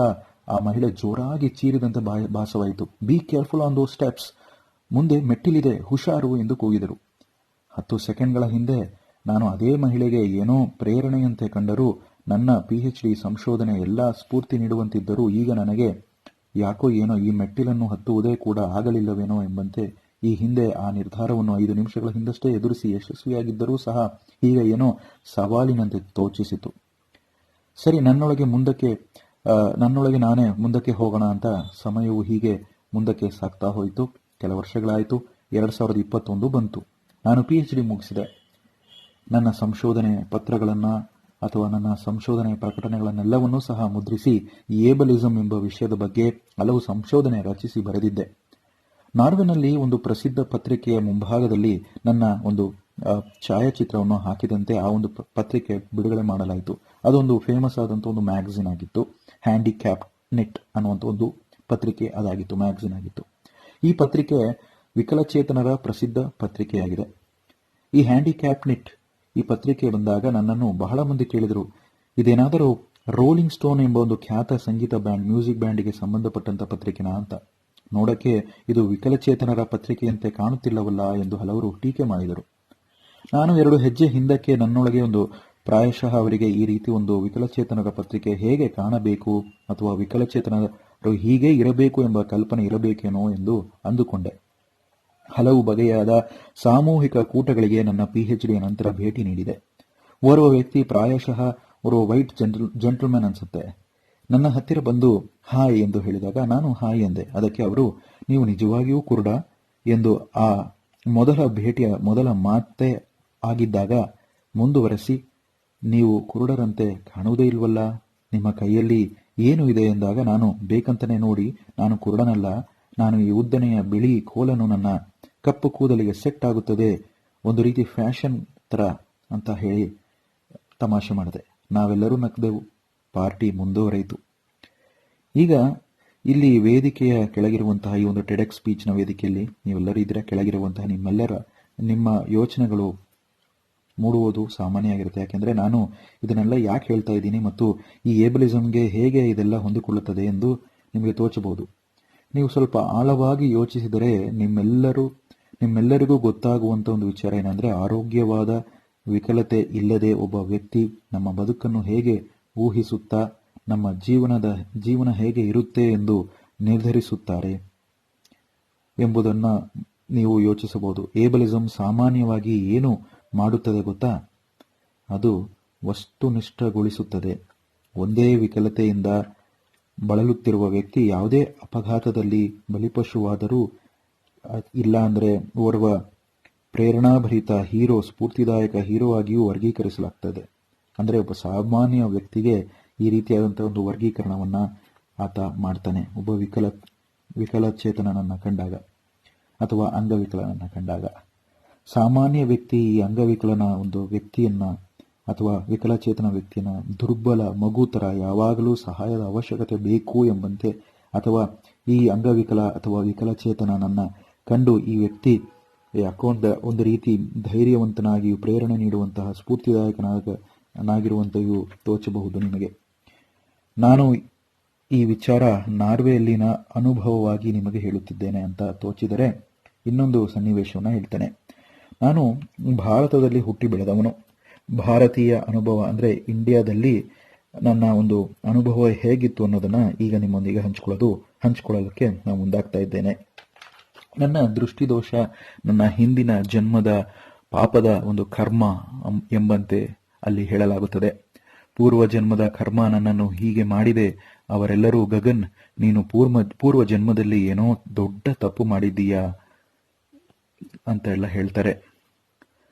ಆ ಮಹಿಳೆ ಜೋರಾಗಿ ಚೀರಿದಂತೆ ಭಾಸವಾಯಿತು. Be careful on those steps, ಮುಂದೆ ಮೆಟ್ಟಿಲಿದೆ, ಹುಷಾರು ಎಂದು ಕೂಗಿದರು. 10 ಸೆಕೆಂಡ್ಗಳ ಹಿಂದೆ ನಾನು ಅದೇ ಮಹಿಳೆಗೆ ಏನೋ ಪ್ರೇರಣೆಯಂತೆ ಕಂಡರೂ, ನನ್ನ PhD ಸಂಶೋಧನೆ ಎಲ್ಲ ಸ್ಫೂರ್ತಿ ನೀಡುವಂತಿದ್ದರೂ, ಈಗ ನನಗೆ ಯಾಕೋ ಏನೋ ಈ ಮೆಟ್ಟಿಲನ್ನು ಹತ್ತುವುದೇ ಕೂಡ ಆಗಲಿಲ್ಲವೇನೋ ಎಂಬಂತೆ ಈ ಹಿಂದೆ ಆ ನಿರ್ಧಾರವನ್ನು 5 ನಿಮಿಷಗಳ ಹಿಂದಷ್ಟೇ ಎದುರಿಸಿ ಯಶಸ್ವಿಯಾಗಿದ್ದರೂ ಸಹ ಈಗ ಏನೋ ಸವಾಲಿನಂತೆ ತೋಚಿಸಿತು. ಸರಿ, ನನ್ನೊಳಗೆ ನಾನೇ ಮುಂದಕ್ಕೆ ಹೋಗೋಣ ಅಂತ ಸಮಯವು ಹೀಗೆ ಮುಂದಕ್ಕೆ ಸಾಗ್ತಾ ಹೋಯಿತು. ಕೆಲ ವರ್ಷಗಳಾಯಿತು. 2021 ಬಂತು. ನಾನು PhD ಮುಗಿಸಿದೆ. ನನ್ನ ಸಂಶೋಧನೆ ಪತ್ರಗಳನ್ನು ಅಥವಾ ನನ್ನ ಸಂಶೋಧನೆ ಪ್ರಕಟಣೆಗಳನ್ನೆಲ್ಲವನ್ನೂ ಸಹ ಮುದ್ರಿಸಿ ಏಬಲಿಸಂ ಎಂಬ ವಿಷಯದ ಬಗ್ಗೆ ಹಲವು ಸಂಶೋಧನೆ ರಚಿಸಿ ಬರೆದಿದ್ದೆ. ನಾರ್ವೆನಲ್ಲಿ ಒಂದು ಪ್ರಸಿದ್ಧ ಪತ್ರಿಕೆಯ ಮುಂಭಾಗದಲ್ಲಿ ನನ್ನ ಒಂದು ಛಾಯಾಚಿತ್ರವನ್ನು ಹಾಕಿದಂತೆ ಆ ಒಂದು ಪತ್ರಿಕೆ ಬಿಡುಗಡೆ ಮಾಡಲಾಯಿತು. ಅದೊಂದು ಫೇಮಸ್ ಆದಂಥ ಒಂದು ಮ್ಯಾಗಝಿನ್ ಆಗಿತ್ತು. ಹ್ಯಾಂಡಿಕ್ಯಾಪ್ ನೆಟ್ ಅನ್ನುವಂಥ ಒಂದು ಪತ್ರಿಕೆ ಅದಾಗಿತ್ತು, ಮ್ಯಾಗಝಿನ್ ಆಗಿತ್ತು. ಈ ಪತ್ರಿಕೆ ವಿಕಲಚೇತನರ ಪ್ರಸಿದ್ಧ ಪತ್ರಿಕೆಯಾಗಿದೆ. ಈ ಹ್ಯಾಂಡಿಕ್ಯಾಪ್ ನೆಟ್ ಈ ಪತ್ರಿಕೆ ಬಂದಾಗ ನನ್ನನ್ನು ಬಹಳ ಮಂದಿ ಕೇಳಿದರು, ಇದೇನಾದರೂ ರೋಲಿಂಗ್ ಸ್ಟೋನ್ ಎಂಬ ಒಂದು ಖ್ಯಾತ ಸಂಗೀತ ಬ್ಯಾಂಡ್, ಮ್ಯೂಸಿಕ್ ಬ್ಯಾಂಡ್ಗೆ ಸಂಬಂಧಪಟ್ಟಂತ ಪತ್ರಿಕೆನಾ ಅಂತ. ನೋಡಕ್ಕೆ ಇದು ವಿಕಲಚೇತನರ ಪತ್ರಿಕೆಯಂತೆ ಕಾಣುತ್ತಿಲ್ಲವಲ್ಲ ಎಂದು ಹಲವರು ಟೀಕೆ ಮಾಡಿದರು. ನಾನು 2 ಹೆಜ್ಜೆ ಹಿಂದಕ್ಕೆ ನನ್ನೊಳಗೆ ಒಂದು ಪ್ರಾಯಶಃ ಅವರಿಗೆ ಈ ರೀತಿ ಒಂದು ವಿಕಲಚೇತನರ ಪತ್ರಿಕೆ ಹೇಗೆ ಕಾಣಬೇಕು ಅಥವಾ ವಿಕಲಚೇತನರು ಹೀಗೆ ಇರಬೇಕು ಎಂಬ ಕಲ್ಪನೆ ಇರಬೇಕೇನೋ ಎಂದು ಅಂದುಕೊಂಡೆ. ಹಲವು ಬಗೆಯಾದ ಸಾಮೂಹಿಕ ಕೂಟಗಳಿಗೆ ನನ್ನ PhD ನಂತರ ಭೇಟಿ ನೀಡಿದೆ. ಓರ್ವ ವ್ಯಕ್ತಿ, ಪ್ರಾಯಶಃ ಓರ್ವ ವೈಟ್ ಜೆಂಟಲ್ಮನ್ ಅನ್ಸುತ್ತೆ, ನನ್ನ ಹತ್ತಿರ ಬಂದು ಹಾಯ್ ಎಂದು ಹೇಳಿದಾಗ ನಾನು ಹಾಯ್ ಎಂದೆ. ಅದಕ್ಕೆ ಅವರು, ನೀವು ನಿಜವಾಗಿಯೂ ಕುರುಡ ಎಂದು ಆ ಮೊದಲ ಮಾತೇ ಆಗಿದ್ದಾಗ ಮುಂದುವರೆಸಿ, ನೀವು ಕುರುಡರಂತೆ ಕಾಣುವುದೇ ಇಲ್ವಲ್ಲ, ನಿಮ್ಮ ಕೈಯಲ್ಲಿ ಏನು ಇದೆ ಎಂದಾಗ ನಾನು ಬೇಕಂತನೇ ನೋಡಿ, ನಾನು ಕುರುಡನಲ್ಲ, ನಾನು ಈ ಉದ್ದನೆಯ ಬಿಳಿ ಕೋಲನ್ನು ನನ್ನ ಕಪ್ಪು ಕೂದಲಿಗೆ ಸೆಟ್ ಆಗುತ್ತದೆ, ಒಂದು ರೀತಿ ಫ್ಯಾಷನ್ ತರ ಅಂತ ಹೇಳಿ ತಮಾಷೆ ಮಾಡಿದೆ. ನಾವೆಲ್ಲರೂ ನಕ್ಕದೆವು. ಪಾರ್ಟಿ ಮುಂದುವರೆಯಿತು. ಈಗ ಇಲ್ಲಿ ವೇದಿಕೆಯ ಕೆಳಗಿರುವಂತಹ ಈ ಒಂದು ಟೆಡೆಕ್ ಸ್ಪೀಚ್ನ ವೇದಿಕೆಯಲ್ಲಿ ನೀವೆಲ್ಲರೂ ಇದ್ರೆ ಕೆಳಗಿರುವಂತಹ ನಿಮ್ಮ ಯೋಚನೆಗಳು ಮೂಡುವುದು ಸಾಮಾನ್ಯ ಆಗಿರುತ್ತೆ. ಯಾಕೆಂದ್ರೆ ನಾನು ಇದನ್ನೆಲ್ಲ ಯಾಕೆ ಹೇಳ್ತಾ ಇದ್ದೀನಿ ಮತ್ತು ಈ ಏಬಲಿಸಂಗೆ ಹೇಗೆ ಇದೆಲ್ಲ ಹೊಂದಿಕೊಳ್ಳುತ್ತದೆ ಎಂದು ನಿಮಗೆ ತೋಚಬಹುದು. ನೀವು ಸ್ವಲ್ಪ ಆಳವಾಗಿ ಯೋಚಿಸಿದರೆ ನಿಮ್ಮೆಲ್ಲರಿಗೂ ಗೊತ್ತಾಗುವಂತ ಒಂದು ವಿಚಾರ ಏನಂದ್ರೆ, ಆರೋಗ್ಯವಾದ ವಿಕಲತೆ ಇಲ್ಲದೆ ಒಬ್ಬ ವ್ಯಕ್ತಿ ನಮ್ಮ ಬದುಕನ್ನು ಹೇಗೆ ಊಹಿಸುತ್ತಾ ನಮ್ಮ ಜೀವನ ಹೇಗೆ ಇರುತ್ತೆ ಎಂದು ನಿರ್ಧರಿಸುತ್ತಾರೆ ಎಂಬುದನ್ನು ನೀವು ಯೋಚಿಸಬಹುದು. ಏಬಲಿಸಂ ಸಾಮಾನ್ಯವಾಗಿ ಏನು ಮಾಡುತ್ತದೆ ಗೊತ್ತಾ? ಅದು ವಸ್ತುನಿಷ್ಠಗೊಳಿಸುತ್ತದೆ. ಒಂದೇ ವಿಕಲತೆಯಿಂದ ಬಳಲುತ್ತಿರುವ ವ್ಯಕ್ತಿ ಯಾವುದೇ ಅಪಘಾತದಲ್ಲಿ ಬಲಿಪಶುವಾದರೂ, ಇಲ್ಲ ಅಂದ್ರೆ ಓರ್ವ ಪ್ರೇರಣಾಭರಿತ ಹೀರೋ, ಸ್ಫೂರ್ತಿದಾಯಕ ಹೀರೋ ಆಗಿಯೂ ವರ್ಗೀಕರಿಸಲಾಗ್ತದೆ. ಅಂದ್ರೆ ಒಬ್ಬ ಸಾಮಾನ್ಯ ವ್ಯಕ್ತಿಗೆ ಈ ರೀತಿಯಾದಂತಹ ಒಂದು ವರ್ಗೀಕರಣವನ್ನ ಆತ ಮಾಡ್ತಾನೆ. ಒಬ್ಬ ವಿಕಲಚೇತನನನ್ನ ಕಂಡಾಗ ಅಥವಾ ಅಂಗವಿಕಲನನ್ನ ಕಂಡಾಗ, ಸಾಮಾನ್ಯ ವ್ಯಕ್ತಿ ಈ ಅಂಗವಿಕಲನ ಒಂದು ವ್ಯಕ್ತಿಯನ್ನ ಅಥವಾ ವಿಕಲಚೇತನ ವ್ಯಕ್ತಿಯನ್ನ ದುರ್ಬಲ ಮಗು ತರ ಯಾವಾಗಲೂ ಸಹಾಯದ ಅವಶ್ಯಕತೆ ಬೇಕು ಎಂಬಂತೆ, ಅಥವಾ ಈ ಅಂಗವಿಕಲ ಅಥವಾ ವಿಕಲಚೇತನನನ್ನ ಕಂಡು ಈ ವ್ಯಕ್ತಿ ಯಾಕೋ ಒಂದು ರೀತಿ ಧೈರ್ಯವಂತನಾಗಿಯೂ ಪ್ರೇರಣೆ ನೀಡುವಂತಹ ಸ್ಫೂರ್ತಿದಾಯಕನಾಗಿರುವಂತೆಯೂ ತೋಚಬಹುದು ನಿಮಗೆ. ನಾನು ಈ ವಿಚಾರ ನಾರ್ವೆಯಲ್ಲಿನ ಅನುಭವವಾಗಿ ನಿಮಗೆ ಹೇಳುತ್ತಿದ್ದೇನೆ ಅಂತ ತೋಚಿದರೆ ಇನ್ನೊಂದು ಸನ್ನಿವೇಶವನ್ನು ಹೇಳ್ತೇನೆ. ನಾನು ಭಾರತದಲ್ಲಿ ಹುಟ್ಟಿ ಬೆಳೆದವನು. ಭಾರತೀಯ ಅನುಭವ ಅಂದ್ರೆ ಇಂಡಿಯಾದಲ್ಲಿ ನನ್ನ ಒಂದು ಅನುಭವ ಹೇಗಿತ್ತು ಅನ್ನೋದನ್ನ ಈಗ ನಿಮ್ಮೊಂದಿಗೆ ಹಂಚಿಕೊಳ್ಳಲಿಕ್ಕೆ ನಾನು ಮುಂದಾಗ್ತಾ ಇದ್ದೇನೆ. ನನ್ನ ದೃಷ್ಟಿದೋಷ ನನ್ನ ಹಿಂದಿನ ಜನ್ಮದ ಪಾಪದ ಒಂದು ಕರ್ಮ ಎಂಬಂತೆ ಅಲ್ಲಿ ಹೇಳಲಾಗುತ್ತದೆ. ಪೂರ್ವ ಜನ್ಮದ ಕರ್ಮ ನನ್ನನ್ನು ಹೀಗೆ ಮಾಡಿದೆ. ಅವರೆಲ್ಲರೂ, ಗಗನ್, ನೀನು ಪೂರ್ವ ಜನ್ಮದಲ್ಲಿ ಏನೋ ದೊಡ್ಡ ತಪ್ಪು ಮಾಡಿದ್ದೀಯಾ ಅಂತ ಎಲ್ಲ ಹೇಳ್ತಾರೆ.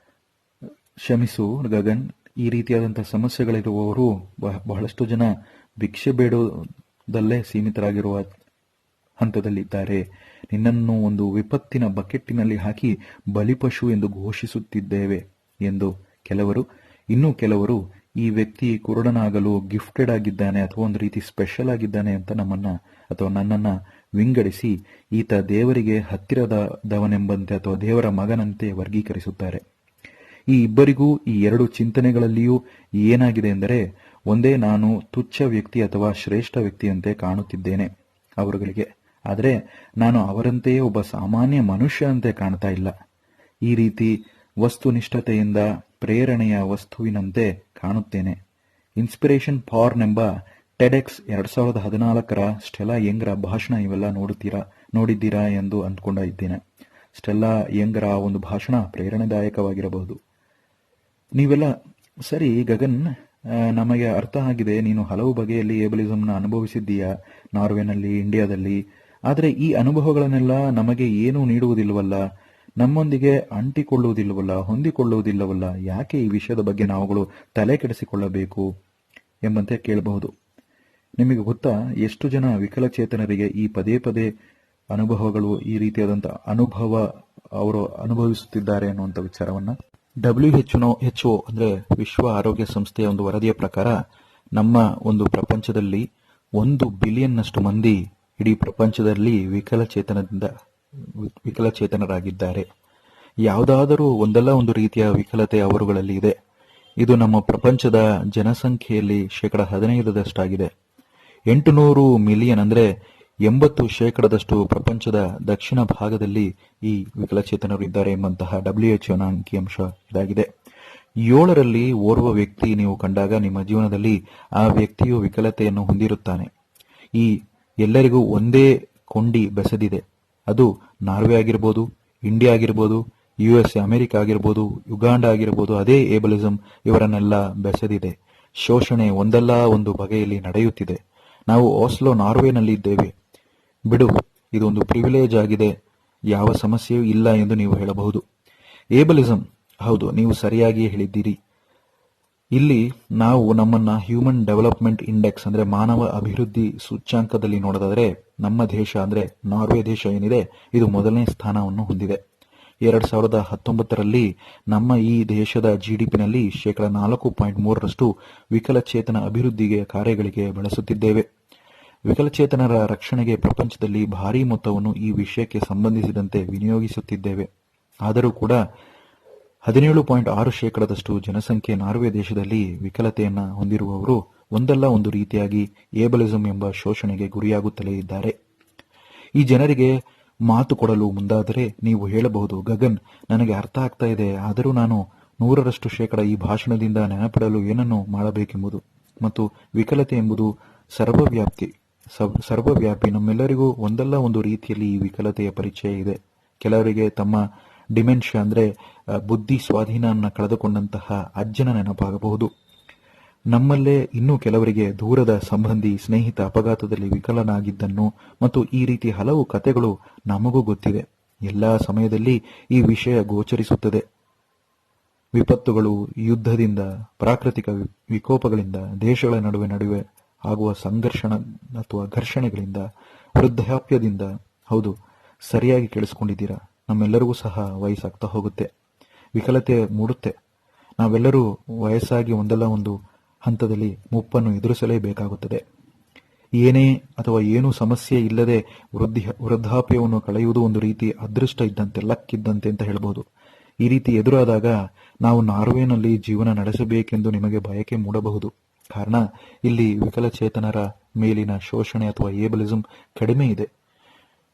ಕ್ಷಮಿಸು ಗಗನ್, ಈ ರೀತಿಯಾದಂತಹ ಸಮಸ್ಯೆಗಳಿರುವವರು ಬಹಳಷ್ಟು ಜನ ಭಿಕ್ಷೆ ಬೇಡೋದಲ್ಲೇ ಸೀಮಿತರಾಗಿರುವ ಹಂತದಲ್ಲಿದ್ದಾರೆ. ನಿನ್ನನ್ನು ಒಂದು ವಿಪತ್ತಿನ ಬಕೆಟ್ಟಿನಲ್ಲಿ ಹಾಕಿ ಬಲಿಪಶು ಎಂದು ಘೋಷಿಸುತ್ತಿದ್ದೇವೆ ಎಂದು ಕೆಲವರು, ಇನ್ನೂ ಕೆಲವರು ಈ ವ್ಯಕ್ತಿ ಕುರುಡನಾಗಲು ಗಿಫ್ಟೆಡ್ ಆಗಿದ್ದಾನೆ ಅಥವಾ ಒಂದು ರೀತಿ ಸ್ಪೆಷಲ್ ಆಗಿದ್ದಾನೆ ಅಂತ ನನ್ನನ್ನ ವಿಂಗಡಿಸಿ ಈತ ದೇವರಿಗೆ ಹತ್ತಿರದವನೆಂಬಂತೆ ಅಥವಾ ದೇವರ ಮಗನಂತೆ ವರ್ಗೀಕರಿಸುತ್ತಾರೆ. ಈ ಇಬ್ಬರಿಗೂ ಈ 2 ಚಿಂತನೆಗಳಲ್ಲಿಯೂ ಏನಾಗಿದೆ ಎಂದರೆ, ಒಂದೇ, ನಾನು ತುಚ್ಛ ವ್ಯಕ್ತಿ ಅಥವಾ ಶ್ರೇಷ್ಠ ವ್ಯಕ್ತಿಯಂತೆ ಕಾಣುತ್ತಿದ್ದೇನೆ ಅವರುಗಳಿಗೆ, ಆದರೆ ನಾನು ಅವರಂತೆಯೇ ಒಬ್ಬ ಸಾಮಾನ್ಯ ಮನುಷ್ಯನಂತೆ ಕಾಣ್ತಾ ಇಲ್ಲ. ಈ ರೀತಿ ವಸ್ತುನಿಷ್ಠತೆಯಿಂದ ಪ್ರೇರಣೆಯ ವಸ್ತುವಿನಂತೆ ಕಾಣುತ್ತೇನೆ. ಇನ್ಸ್ಪಿರೇಷನ್ ಪಾರ್ನ್ ಎಂಬ ಟೆಡೆಕ್ಸ್ 2014ರ ಸ್ಟೆಲ್ಲಾ ಯಂಗ್ರ ಭಾಷಣ ಇವೆಲ್ಲ ನೋಡಿದ್ದೀರಾ ಎಂದು ಅಂದ್ಕೊಂಡ ಇದ್ದೇನೆ. ಸ್ಟೆಲ್ಲಾ ಯಂಗ್ರ ಒಂದು ಭಾಷಣ ಪ್ರೇರಣಾದಾಯಕವಾಗಿರಬಹುದು. ನೀವೆಲ್ಲ ಸರಿ ಗಗನ್, ನಮಗೆ ಅರ್ಥ ಆಗಿದೆ. ನೀನು ಹಲವು ಬಗೆಯಲ್ಲಿ ಏಬಲಿಸಂನ ಅನುಭವಿಸಿದ್ದೀಯಾ, ನಾರ್ವೆನಲ್ಲಿ, ಇಂಡಿಯಾದಲ್ಲಿ. ಆದರೆ ಈ ಅನುಭವಗಳನ್ನೆಲ್ಲ ನಮಗೆ ಏನೂ ನೀಡುವುದಿಲ್ಲವಲ್ಲ, ನಮ್ಮೊಂದಿಗೆ ಅಂಟಿಕೊಳ್ಳುವುದಿಲ್ಲವಲ್ಲ, ಹೊಂದಿಕೊಳ್ಳುವುದಿಲ್ಲವಲ್ಲ. ಯಾಕೆ ಈ ವಿಷಯದ ಬಗ್ಗೆ ನಾವುಗಳು ತಲೆ ಕೆಡಿಸಿಕೊಳ್ಳಬೇಕು ಎಂಬಂತೆ ಕೇಳಬಹುದು. ನಿಮಗೆ ಗೊತ್ತಾ, ಎಷ್ಟು ಜನ ವಿಕಲಚೇತನರಿಗೆ ಈ ಪದೇ ಪದೇ ಅನುಭವಗಳು, ಈ ರೀತಿಯಾದಂಥ ಅನುಭವ ಅವರು ಅನುಭವಿಸುತ್ತಿದ್ದಾರೆ ಅನ್ನುವಂಥ ವಿಚಾರವನ್ನ WHO ಅಂದ್ರೆ ವಿಶ್ವ ಆರೋಗ್ಯ ಸಂಸ್ಥೆಯ ಒಂದು ವರದಿಯ ಪ್ರಕಾರ ನಮ್ಮ ಒಂದು ಪ್ರಪಂಚದಲ್ಲಿ 1 ಬಿಲಿಯನ್ನಷ್ಟು ಮಂದಿ ಇಡೀ ಪ್ರಪಂಚದಲ್ಲಿ ವಿಕಲಚೇತನರಾಗಿದ್ದಾರೆ. ಯಾವುದಾದರೂ ಒಂದಲ್ಲ ಒಂದು ರೀತಿಯ ವಿಕಲತೆ ಅವರುಗಳಲ್ಲಿ ಇದೆ. ಇದು ನಮ್ಮ ಪ್ರಪಂಚದ ಜನಸಂಖ್ಯೆಯಲ್ಲಿ 15%. 800 ಮಿಲಿಯನ್ ಅಂದ್ರೆ 80% ಪ್ರಪಂಚದ ದಕ್ಷಿಣ ಭಾಗದಲ್ಲಿ ಈ ವಿಕಲಚೇತನರು ಇದ್ದಾರೆ ಎಂಬಂತಹ WHO ಅಂಕಿಅಂಶ ಇದಾಗಿದೆ. 7ರಲ್ಲಿ ಓರ್ವ ವ್ಯಕ್ತಿ ನೀವು ಕಂಡಾಗ ನಿಮ್ಮ ಜೀವನದಲ್ಲಿ ಆ ವ್ಯಕ್ತಿಯು ವಿಕಲತೆಯನ್ನು ಹೊಂದಿರುತ್ತಾನೆ. ಈ ಎಲ್ಲರಿಗೂ ಒಂದೇ ಕೊಂಡಿ ಬೆಸೆದಿದೆ. ಅದು ನಾರ್ವೆ ಆಗಿರ್ಬೋದು, ಇಂಡಿಯಾ ಆಗಿರ್ಬೋದು, USA ಅಮೆರಿಕ ಆಗಿರ್ಬೋದು, ಯುಗಾಂಡ ಆಗಿರ್ಬೋದು. ಅದೇ ಏಬಲಿಸಂ ಇವರನ್ನೆಲ್ಲ ಬೆಸೆದಿದೆ. ಶೋಷಣೆ ಒಂದಲ್ಲ ಒಂದು ಬಗೆಯಲ್ಲಿ ನಡೆಯುತ್ತಿದೆ. ನಾವು ಆಸ್ಲೋ, ನಾರ್ವೆನಲ್ಲಿ ಇದ್ದೇವೆ. ಬಿಡು, ಇದೊಂದು ಪ್ರಿವಿಲೇಜ್ ಆಗಿದೆ, ಯಾವ ಸಮಸ್ಯೆಯೂ ಇಲ್ಲ ಎಂದು ನೀವು ಹೇಳಬಹುದು. ಏಬಲಿಸಂ, ಹೌದು, ನೀವು ಸರಿಯಾಗಿಯೇ ಹೇಳಿದ್ದೀರಿ. ಇಲ್ಲಿ ನಾವು ನಮ್ಮನ್ನ ಹ್ಯೂಮನ್ ಡೆವಲಪ್ಮೆಂಟ್ ಇಂಡೆಕ್ಸ್ ಅಂದ್ರೆ ಮಾನವ ಅಭಿವೃದ್ಧಿ ಸೂಚ್ಯಾಂಕದಲ್ಲಿ ನೋಡೋದಾದ್ರೆ ನಮ್ಮ ದೇಶ ಅಂದ್ರೆ ನಾರ್ವೆ ದೇಶ ಏನಿದೆ, ಇದು ಮೊದಲನೇ ಸ್ಥಾನವನ್ನು ಹೊಂದಿದೆ. 2019ರಲ್ಲಿ ನಮ್ಮ ಈ ದೇಶದ GDPನಲ್ಲಿ 4.3% ವಿಕಲಚೇತನ ಅಭಿವೃದ್ಧಿಗೆ ಕಾರ್ಯಗಳಿಗೆ ಬಳಸುತ್ತಿದ್ದೇವೆ. ವಿಕಲಚೇತನರ ರಕ್ಷಣೆಗೆ ಪ್ರಪಂಚದಲ್ಲಿ ಭಾರೀ ಮೊತ್ತವನ್ನು ಈ ವಿಷಯಕ್ಕೆ ಸಂಬಂಧಿಸಿದಂತೆ ವಿನಿಯೋಗಿಸುತ್ತಿದ್ದೇವೆ. ಆದರೂ ಕೂಡ 17.6% ಜನಸಂಖ್ಯೆ ನಾರ್ವೆ ದೇಶದಲ್ಲಿ ವಿಕಲತೆಯನ್ನ ಹೊಂದಿರುವವರು ಒಂದಲ್ಲ ಒಂದು ರೀತಿಯಾಗಿ ಏಬಲಿಸಂ ಎಂಬ ಶೋಷಣೆಗೆ ಗುರಿಯಾಗುತ್ತಲೇ ಇದ್ದಾರೆ. ಈ ಜನರಿಗೆ ಮಾತು ಕೊಡಲು ಮುಂದಾದರೆ ನೀವು ಹೇಳಬಹುದು, ಗಗನ್, ನನಗೆ ಅರ್ಥ ಆಗ್ತಾ ಇದೆ, ಆದರೂ ನಾನು 100% ಈ ಭಾಷಣದಿಂದ ನೆನಪಿಡಲು ಏನನ್ನು ಮಾಡಬೇಕೆಂಬುದು. ಮತ್ತು ವಿಕಲತೆ ಎಂಬುದು ಸರ್ವವ್ಯಾಪಿ. ನಮ್ಮೆಲ್ಲರಿಗೂ ಒಂದಲ್ಲ ಒಂದು ರೀತಿಯಲ್ಲಿ ಈ ವಿಕಲತೆಯ ಪರಿಚಯ ಇದೆ. ಕೆಲವರಿಗೆ ತಮ್ಮ ಡಿಮೆನ್ಷಿಯಾ ಅಂದ್ರೆ ಬುದ್ಧಿ ಸ್ವಾಧೀನವನ್ನು ಕಳೆದುಕೊಂಡಂತಹ ಅಜ್ಜನ ನೆನಪಾಗಬಹುದು. ನಮ್ಮಲ್ಲೇ ಇನ್ನೂ ಕೆಲವರಿಗೆ ದೂರದ ಸಂಬಂಧಿ, ಸ್ನೇಹಿತ ಅಪಘಾತದಲ್ಲಿ ವಿಕಲನಾಗಿದ್ದನ್ನು ಮತ್ತು ಈ ರೀತಿ ಹಲವು ಕಥೆಗಳು ನಮಗೂ ಗೊತ್ತಿದೆ. ಎಲ್ಲಾ ಸಮಯದಲ್ಲಿ ಈ ವಿಷಯ ಗೋಚರಿಸುತ್ತದೆ. ವಿಪತ್ತುಗಳು, ಯುದ್ಧದಿಂದ, ಪ್ರಾಕೃತಿಕ ವಿಕೋಪಗಳಿಂದ, ದೇಶಗಳ ನಡುವೆ ಆಗುವ ಸಂಘರ್ಷಣ ಅಥವಾ ಘರ್ಷಣೆಗಳಿಂದ, ವೃದ್ಧಾಪ್ಯದಿಂದ. ಹೌದು, ಸರಿಯಾಗಿ ಕೇಳಿಸ್ಕೊಂಡಿದ್ದೀರಾ. ನಮ್ಮೆಲ್ಲರಿಗೂ ಸಹ ವಯಸ್ಸಾಗ್ತಾ ಹೋಗುತ್ತೆ, ವಿಕಲತೆ ಮೂಡುತ್ತೆ. ನಾವೆಲ್ಲರೂ ವಯಸ್ಸಾಗಿ ಒಂದಲ್ಲ ಒಂದು ಹಂತದಲ್ಲಿ ಮುಪ್ಪನ್ನು ಎದುರಿಸಲೇಬೇಕಾಗುತ್ತದೆ. ಏನೇ ಅಥವಾ ಏನೂ ಸಮಸ್ಯೆ ಇಲ್ಲದೆ ವೃದ್ಧಾಪ್ಯವನ್ನು ಕಳೆಯುವುದು ಒಂದು ರೀತಿ ಅದೃಷ್ಟ ಇದ್ದಂತೆ, ಲಕ್ ಇದ್ದಂತೆ ಅಂತ ಹೇಳಬಹುದು. ಈ ರೀತಿ ಎದುರಾದಾಗ ನಾವು ನಾರ್ವೆನಲ್ಲಿ ಜೀವನ ನಡೆಸಬೇಕೆಂದು ನಿಮಗೆ ಬಯಕೆ ಮೂಡಬಹುದು. ಕಾರಣ ಇಲ್ಲಿ ವಿಕಲಚೇತನರ ಮೇಲಿನ ಶೋಷಣೆ ಅಥವಾ ಏಬಲಿಸಂ ಕಡಿಮೆ ಇದೆ.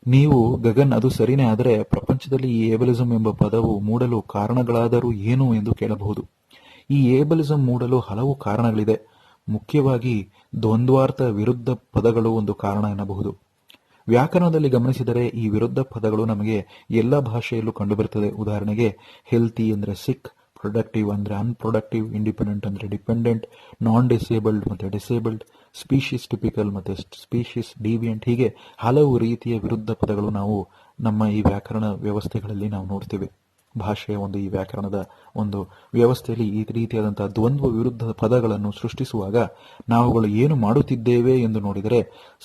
ನೀವು ಗಗನ್, ಅದು ಸರಿನೇ, ಆದರೆ ಪ್ರಪಂಚದಲ್ಲಿ ಈ ಏಬಲಿಸಂ ಎಂಬ ಪದವು ಮೂಡಲು ಕಾರಣಗಳಾದರೂ ಏನು ಎಂದು ಕೇಳಬಹುದು. ಈ ಏಬಲಿಸಂ ಮೂಡಲು ಹಲವು ಕಾರಣಗಳಿದೆ. ಮುಖ್ಯವಾಗಿ ದ್ವಂದ್ವಾರ್ಥ ವಿರುದ್ಧ ಪದಗಳು ಒಂದು ಕಾರಣ ಎನ್ನಬಹುದು. ವ್ಯಾಕರಣದಲ್ಲಿ ಗಮನಿಸಿದರೆ ಈ ವಿರುದ್ಧ ಪದಗಳು ನಮಗೆ ಎಲ್ಲ ಭಾಷೆಯಲ್ಲೂ ಕಂಡುಬರುತ್ತದೆ. ಉದಾಹರಣೆಗೆ ಹೆಲ್ತಿ ಅಂದ್ರೆ ಸಿಕ್, ಪ್ರೊಡಕ್ಟಿವ್ ಅಂದ್ರೆ ಅನ್ಪ್ರೊಡಕ್ಟಿವ್, ಇಂಡಿಪೆಂಡೆಂಟ್ ಅಂದ್ರೆ ಡಿಪೆಂಡೆಂಟ್, ನಾನ್ ಡಿಸೇಬಲ್ಡ್ ಮತ್ತೆ ಡಿಸೇಬಲ್ಡ್, ಸ್ಪೀಶೀಸ್ ಟಿಪಿಕಲ್ ಮತ್ತೆ ಸ್ಪೀಶೀಸ್ ಡಿವಿಯಂಟ್. ಹೀಗೆ ಹಲವು ರೀತಿಯ ವಿರುದ್ಧ ಪದಗಳು ನಾವು ನಮ್ಮ ಈ ವ್ಯಾಕರಣ ವ್ಯವಸ್ಥೆಗಳಲ್ಲಿ ನಾವು ನೋಡ್ತೇವೆ. ಭಾಷೆಯ ಒಂದು ಈ ವ್ಯಾಕರಣದ ಒಂದು ವ್ಯವಸ್ಥೆಯಲ್ಲಿ ಈ ರೀತಿಯಾದಂತಹ ದ್ವಂದ್ವ ವಿರುದ್ಧ ಪದಗಳನ್ನು ಸೃಷ್ಟಿಸುವಾಗ ನಾವುಗಳು ಏನು ಮಾಡುತ್ತಿದ್ದೇವೆ ಎಂದು ನೋಡಿದರೆ,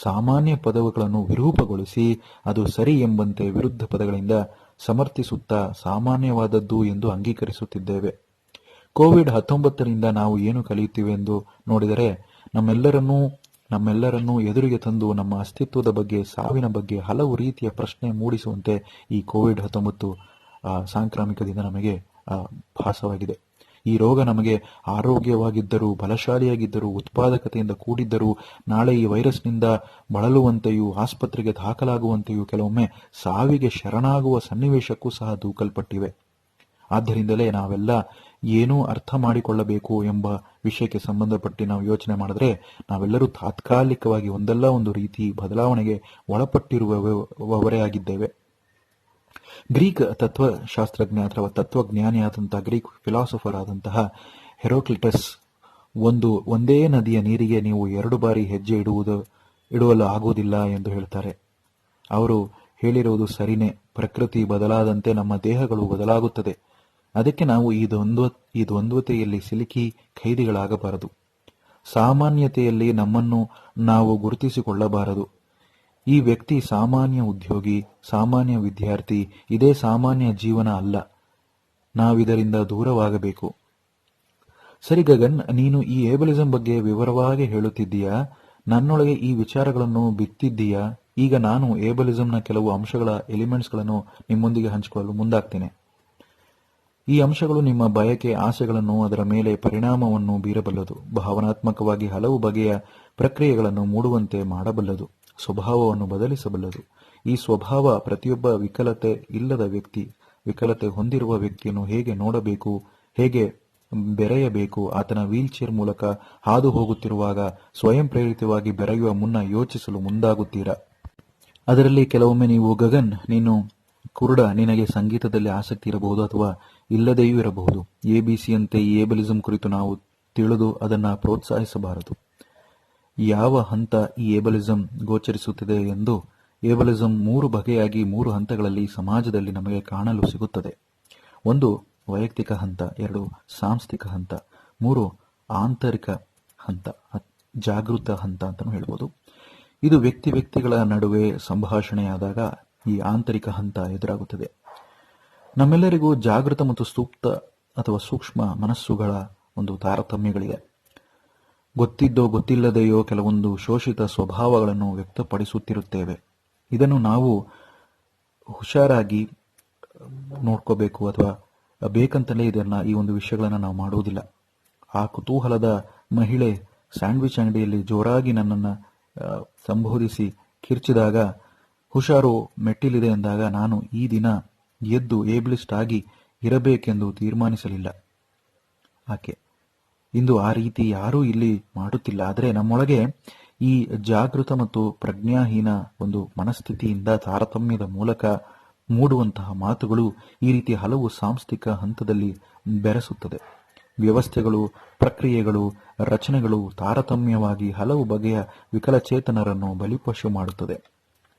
ಸಾಮಾನ್ಯ ಪದಗಳನ್ನು ವಿರೂಪಗೊಳಿಸಿ ಅದು ಸರಿ ಎಂಬಂತೆ ವಿರುದ್ಧ ಪದಗಳಿಂದ ಸಮರ್ಥಿಸುತ್ತಾ ಸಾಮಾನ್ಯವಾದದ್ದು ಎಂದು ಅಂಗೀಕರಿಸುತ್ತಿದ್ದೇವೆ. ಕೋವಿಡ್-19ರಿಂದ ನಾವು ಏನು ಕಲಿಯುತ್ತೇವೆ ಎಂದು ನೋಡಿದರೆ, ನಮ್ಮೆಲ್ಲರನ್ನೂ ಎದುರಿಗೆ ತಂದು ನಮ್ಮ ಅಸ್ತಿತ್ವದ ಬಗ್ಗೆ, ಸಾವಿನ ಬಗ್ಗೆ ಹಲವು ರೀತಿಯ ಪ್ರಶ್ನೆ ಮೂಡಿಸುವಂತೆ ಈ ಕೋವಿಡ್-19 ಸಾಂಕ್ರಾಮಿಕದಿಂದ ನಮಗೆ ಭಾಸವಾಗಿದೆ. ಈ ರೋಗ ನಮಗೆ ಆರೋಗ್ಯವಾಗಿದ್ದರೂ, ಬಲಶಾಲಿಯಾಗಿದ್ದರೂ, ಉತ್ಪಾದಕತೆಯಿಂದ ಕೂಡಿದ್ದರೂ ನಾಳೆ ಈ ವೈರಸ್ನಿಂದ ಬಳಲುವಂತೆಯೂ, ಆಸ್ಪತ್ರೆಗೆ ದಾಖಲಾಗುವಂತೆಯೂ, ಕೆಲವೊಮ್ಮೆ ಸಾವಿಗೆ ಶರಣಾಗುವ ಸನ್ನಿವೇಶಕ್ಕೂ ಸಹ ದೂಕಲ್ಪಟ್ಟಿವೆ. ಆದ್ದರಿಂದಲೇ ನಾವೆಲ್ಲ ಏನೂ ಅರ್ಥ ಮಾಡಿಕೊಳ್ಳಬೇಕು ಎಂಬ ವಿಷಯಕ್ಕೆ ಸಂಬಂಧಪಟ್ಟು ನಾವು ಯೋಚನೆ ಮಾಡಿದ್ರೆ ನಾವೆಲ್ಲರೂ ತಾತ್ಕಾಲಿಕವಾಗಿ ಒಂದಲ್ಲ ಒಂದು ರೀತಿ ಬದಲಾವಣೆಗೆ ಒಳಪಟ್ಟಿರುವವರೇ ಆಗಿದ್ದೇವೆ. ಗ್ರೀಕ್ ತತ್ವಶಾಸ್ತ್ರಜ್ಞ ಅಥವಾ ತತ್ವಜ್ಞಾನಿಯಾದಂತಹ ಗ್ರೀಕ್ ಫಿಲಾಸಫರ್ ಆದಂತಹ ಹೆರೋಕ್ಲಿಟಸ್ ಒಂದೇ ನದಿಯ ನೀರಿಗೆ ನೀವು 2 ಬಾರಿ ಹೆಜ್ಜೆ ಇಡುವಲು ಆಗುವುದಿಲ್ಲ ಎಂದು ಹೇಳ್ತಾರೆ. ಅವರು ಹೇಳಿರುವುದು ಸರಿನೇ. ಪ್ರಕೃತಿ ಬದಲಾದಂತೆ ನಮ್ಮ ದೇಹಗಳು ಬದಲಾಗುತ್ತದೆ. ಅದಕ್ಕೆ ನಾವು ಈ ದ್ವಂದ್ವತೆಯಲ್ಲಿ ಸಿಲುಕಿ ಖೈದಿಗಳಾಗಬಾರದು. ಸಾಮಾನ್ಯತೆಯಲ್ಲಿ ನಮ್ಮನ್ನು ನಾವು ಗುರುತಿಸಿಕೊಳ್ಳಬಾರದು. ಈ ವ್ಯಕ್ತಿ ಸಾಮಾನ್ಯ ಉದ್ಯೋಗಿ, ಸಾಮಾನ್ಯ ವಿದ್ಯಾರ್ಥಿ, ಇದೇ ಸಾಮಾನ್ಯ ಜೀವನ ಅಲ್ಲ. ನಾವಿದರಿಂದ ದೂರವಾಗಬೇಕು. ಸರಿ ಗಗನ್, ನೀನು ಈ ಏಬಲಿಸಂ ಬಗ್ಗೆ ವಿವರವಾಗಿ ಹೇಳುತ್ತಿದ್ದೀಯಾ. ನನ್ನೊಳಗೆ ಈ ವಿಚಾರಗಳನ್ನು ಬಿತ್ತಿದ್ದೀಯಾ. ಈಗ ನಾನು ಏಬಲಿಸಂನ ಕೆಲವು ಅಂಶಗಳ ಎಲಿಮೆಂಟ್ಸ್ಗಳನ್ನು ನಿಮ್ಮೊಂದಿಗೆ ಹಂಚಿಕೊಳ್ಳಲು ಮುಂದಾಗ್ತೇನೆ. ಈ ಅಂಶಗಳು ನಿಮ್ಮ ಬಯಕೆ, ಆಸೆಗಳನ್ನು, ಅದರ ಮೇಲೆ ಪರಿಣಾಮವನ್ನು ಬೀರಬಲ್ಲದು. ಭಾವನಾತ್ಮಕವಾಗಿ ಹಲವು ಬಗೆಯ ಪ್ರಕ್ರಿಯೆಗಳನ್ನು ಮೂಡುವಂತೆ ಮಾಡಬಲ್ಲದು. ಸ್ವಭಾವವನ್ನು ಬದಲಿಸಬಲ್ಲದು. ಈ ಸ್ವಭಾವ ಪ್ರತಿಯೊಬ್ಬ ವಿಕಲತೆ ಹೊಂದಿರುವ ವ್ಯಕ್ತಿಯನ್ನು ಹೇಗೆ ನೋಡಬೇಕು, ಹೇಗೆ ಬೆರೆಯಬೇಕು, ಆತನ ವೀಲ್ ಚೇರ್ ಮೂಲಕ ಹಾದು ಹೋಗುತ್ತಿರುವಾಗ ಸ್ವಯಂ ಪ್ರೇರಿತವಾಗಿ ಬೆರೆಯುವ ಮುನ್ನ ಯೋಚಿಸಲು ಮುಂದಾಗುತ್ತೀರಾ? ಅದರಲ್ಲಿ ಕೆಲವೊಮ್ಮೆ ನೀವು ಗಗನ್, ನೀನು ಕುರುಡ, ನಿನಗೆ ಸಂಗೀತದಲ್ಲಿ ಆಸಕ್ತಿ ಇರಬಹುದು ಅಥವಾ ಇಲ್ಲದೆಯೂ ಇರಬಹುದು. ಎಬಿಸಿಯಂತೆ ಈ ಏಬಲಿಸಂ ಕುರಿತು ನಾವು ತಿಳಿದು ಅದನ್ನು ಪ್ರೋತ್ಸಾಹಿಸಬಾರದು. ಯಾವ ಹಂತ ಈ ಏಬಲಿಸಂ ಗೋಚರಿಸುತ್ತದೆ ಎಂದು ಏಬಲಿಸಂ 3 ಬಗೆಯಾಗಿ 3 ಹಂತಗಳಲ್ಲಿ ಸಮಾಜದಲ್ಲಿ ನಮಗೆ ಕಾಣಲು ಸಿಗುತ್ತದೆ. 1 ವೈಯಕ್ತಿಕ ಹಂತ, 2 ಸಾಂಸ್ಥಿಕ ಹಂತ, 3 ಆಂತರಿಕ ಹಂತ, ಜಾಗೃತ ಹಂತ ಅಂತಲೂ ಹೇಳ್ಬೋದು. ಇದು ವ್ಯಕ್ತಿಗಳ ನಡುವೆ ಸಂಭಾಷಣೆಯಾದಾಗ ಈ ಆಂತರಿಕ ಹಂತ ಎದುರಾಗುತ್ತದೆ. ನಮ್ಮೆಲ್ಲರಿಗೂ ಜಾಗೃತ ಮತ್ತು ಸೂಕ್ತ ಅಥವಾ ಸೂಕ್ಷ್ಮ ಮನಸ್ಸುಗಳ ಒಂದು ತಾರತಮ್ಯಗಳಿದೆ. ಗೊತ್ತಿದ್ದೋ ಗೊತ್ತಿಲ್ಲದೆಯೋ ಕೆಲವೊಂದು ಶೋಷಿತ ಸ್ವಭಾವಗಳನ್ನು ವ್ಯಕ್ತಪಡಿಸುತ್ತಿರುತ್ತೇವೆ. ಇದನ್ನು ನಾವು ಹುಷಾರಾಗಿ ನೋಡ್ಕೋಬೇಕು ಅಥವಾ ಬೇಕಂತಲೇ ಈ ಒಂದು ವಿಷಯಗಳನ್ನು ನಾವು ಮಾಡುವುದಿಲ್ಲ. ಆ ಕುತೂಹಲದ ಮಹಿಳೆ ಸ್ಯಾಂಡ್ವಿಚ್ ಅಂಗಡಿಯಲ್ಲಿ ಜೋರಾಗಿ ನನ್ನನ್ನು ಸಂಬೋಧಿಸಿ ಕಿರ್ಚಿದಾಗ, ಹುಷಾರು ಮೆಟ್ಟಿಲಿದೆ ಎಂದಾಗ ನಾನು ಈ ದಿನ ಎದ್ದು ಏಬಲಿಸ್ಟ್ ಆಗಿ ಇರಬೇಕೆಂದು ತೀರ್ಮಾನಿಸಲಿಲ್ಲ. ಆಕೆ ಇಂದು ಆ ರೀತಿ ಯಾರೂ ಇಲ್ಲಿ ಮಾಡುತ್ತಿಲ್ಲ. ಆದರೆ ನಮ್ಮೊಳಗೆ ಈ ಜಾಗೃತ ಮತ್ತು ಪ್ರಜ್ಞಾಹೀನ ಒಂದು ಮನಸ್ಥಿತಿಯಿಂದ ತಾರತಮ್ಯದ ಮೂಲಕ ಮೂಡುವಂತಹ ಮಾತುಗಳು ಈ ರೀತಿ ಹಲವು ಸಾಂಸ್ಥಿಕ ಹಂತದಲ್ಲಿ ಬೆರೆಸುತ್ತದೆ. ವ್ಯವಸ್ಥೆಗಳು, ಪ್ರಕ್ರಿಯೆಗಳು, ರಚನೆಗಳು ತಾರತಮ್ಯವಾಗಿ ಹಲವು ಬಗೆಯ ವಿಕಲಚೇತನರನ್ನು ಬಲಿಪಶು ಮಾಡುತ್ತದೆ.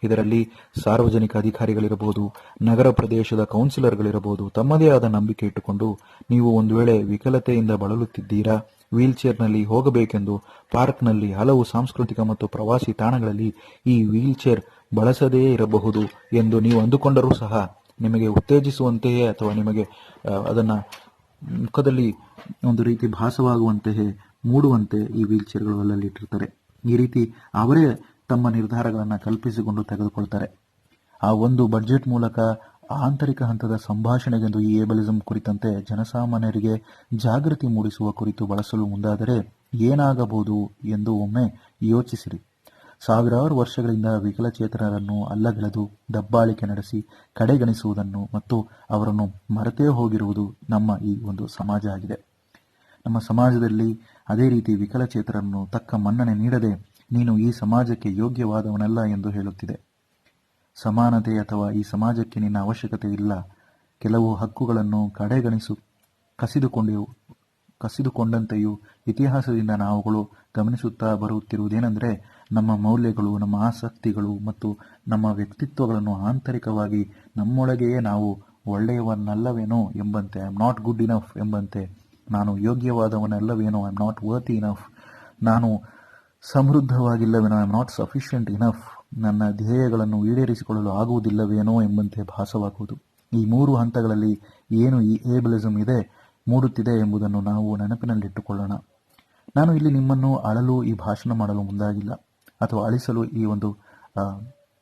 ಇದರಲ್ಲಿ ಸಾರ್ವಜನಿಕ ಅಧಿಕಾರಿಗಳಿರಬಹುದು, ನಗರ ಪ್ರದೇಶದ ಕೌನ್ಸಿಲರ್ಗಳಿರಬಹುದು. ತಮ್ಮದೇ ಆದ ನಂಬಿಕೆ ಇಟ್ಟುಕೊಂಡು ನೀವು ಒಂದು ವೇಳೆ ವಿಕಲತೆಯಿಂದ ಬಳಲುತ್ತಿದ್ದೀರಾ, ವೀಲ್ಚೇರ್ನಲ್ಲಿ ಹೋಗಬೇಕೆಂದು ಪಾರ್ಕ್ನಲ್ಲಿ ಹಲವು ಸಾಂಸ್ಕೃತಿಕ ಮತ್ತು ಪ್ರವಾಸಿ ತಾಣಗಳಲ್ಲಿ ಈ ವೀಲ್ಚೇರ್ ಬಳಸದೇ ಇರಬಹುದು ಎಂದು ನೀವು ಅಂದುಕೊಂಡರೂ ಸಹ ನಿಮಗೆ ಉತ್ತೇಜಿಸುವಂತೆಯೇ ಅಥವಾ ನಿಮಗೆ ಅದನ್ನು ಮುಖದಲ್ಲಿ ಒಂದು ರೀತಿ ಭಾಸವಾಗುವಂತೆಯೇ ಮೂಡುವಂತೆ ಈ ವೀಲ್ಚೇರ್ಗಳು ಅಲ್ಲಲ್ಲಿ ಇಟ್ಟಿರ್ತಾರೆ. ಈ ರೀತಿ ಅವರೇ ತಮ್ಮ ನಿರ್ಧಾರಗಳನ್ನು ಕಲ್ಪಿಸಿಕೊಂಡು ತೆಗೆದುಕೊಳ್ತಾರೆ. ಆ ಒಂದು ಬಡ್ಜೆಟ್ ಮೂಲಕ ಆಂತರಿಕ ಹಂತದ ಸಂಭಾಷಣೆಗೆಂದು ಈ ಏಬಲಿಸಂ ಕುರಿತಂತೆ ಜನಸಾಮಾನ್ಯರಿಗೆ ಜಾಗೃತಿ ಮೂಡಿಸುವ ಕುರಿತು ಬಳಸಲು ಮುಂದಾದರೆ ಏನಾಗಬಹುದು ಎಂದು ಒಮ್ಮೆ ಯೋಚಿಸಿರಿ. ಸಾವಿರಾರು ವರ್ಷಗಳಿಂದ ವಿಕಲಚೇತನರನ್ನು ಅಲ್ಲಗೆಳೆದು ದಬ್ಬಾಳಿಕೆ ನಡೆಸಿ ಕಡೆಗಣಿಸುವುದನ್ನು ಮತ್ತು ಅವರನ್ನು ಮರೆತೇ ಹೋಗಿರುವುದು ನಮ್ಮ ಈ ಒಂದು ಸಮಾಜ ಆಗಿದೆ. ನಮ್ಮ ಸಮಾಜದಲ್ಲಿ ಅದೇ ರೀತಿ ವಿಕಲಚೇತನರನ್ನು ತಕ್ಕ ಮನ್ನಣೆ ನೀಡದೆ ನೀನು ಈ ಸಮಾಜಕ್ಕೆ ಯೋಗ್ಯವಾದವನಲ್ಲ ಎಂದು ಹೇಳುತ್ತಿದೆ. ಸಮಾನತೆ ಅಥವಾ ಈ ಸಮಾಜಕ್ಕೆ ನಿನ್ನ ಅವಶ್ಯಕತೆ ಇಲ್ಲ. ಕೆಲವು ಹಕ್ಕುಗಳನ್ನು ಕಸಿದುಕೊಂಡಂತೆಯೂ ಇತಿಹಾಸದಿಂದ ನಾವುಗಳು ಗಮನಿಸುತ್ತಾ ಬರುತ್ತಿರುವುದೇನೆಂದರೆ, ನಮ್ಮ ಮೌಲ್ಯಗಳು, ನಮ್ಮ ಆಸಕ್ತಿಗಳು ಮತ್ತು ನಮ್ಮ ವ್ಯಕ್ತಿತ್ವಗಳನ್ನು ಆಂತರಿಕವಾಗಿ ನಮ್ಮೊಳಗೆಯೇ ನಾವು ಒಳ್ಳೆಯವನಲ್ಲವೇನೋ ಎಂಬಂತೆ, I am not good enough ಎಂಬಂತೆ, ನಾನು ಯೋಗ್ಯವಾದವನಲ್ಲವೇನೋ, I am not worthy enough, ನಾನು ಸಮೃದ್ಧವಾಗಿಲ್ಲವೇನೋ, I am not sufficient enough, ನನ್ನ ಧ್ಯೇಯಗಳನ್ನು ಈಡೇರಿಸಿಕೊಳ್ಳಲು ಆಗುವುದಿಲ್ಲವೇನೋ ಎಂಬಂತೆ ಭಾಸವಾಗುವುದು. ಈ 3 ಹಂತಗಳಲ್ಲಿ ಏನು ಈ ಏಬಲಿಸಂ ಮೂಡುತ್ತಿದೆ ಎಂಬುದನ್ನು ನಾವು ನೆನಪಿನಲ್ಲಿಟ್ಟುಕೊಳ್ಳೋಣ. ನಾನು ಇಲ್ಲಿ ನಿಮ್ಮನ್ನು ಅಳಲು ಈ ಭಾಷಣ ಮಾಡಲು ಮುಂದಾಗಿಲ್ಲ ಅಥವಾ ಅಳಿಸಲು ಈ ಒಂದು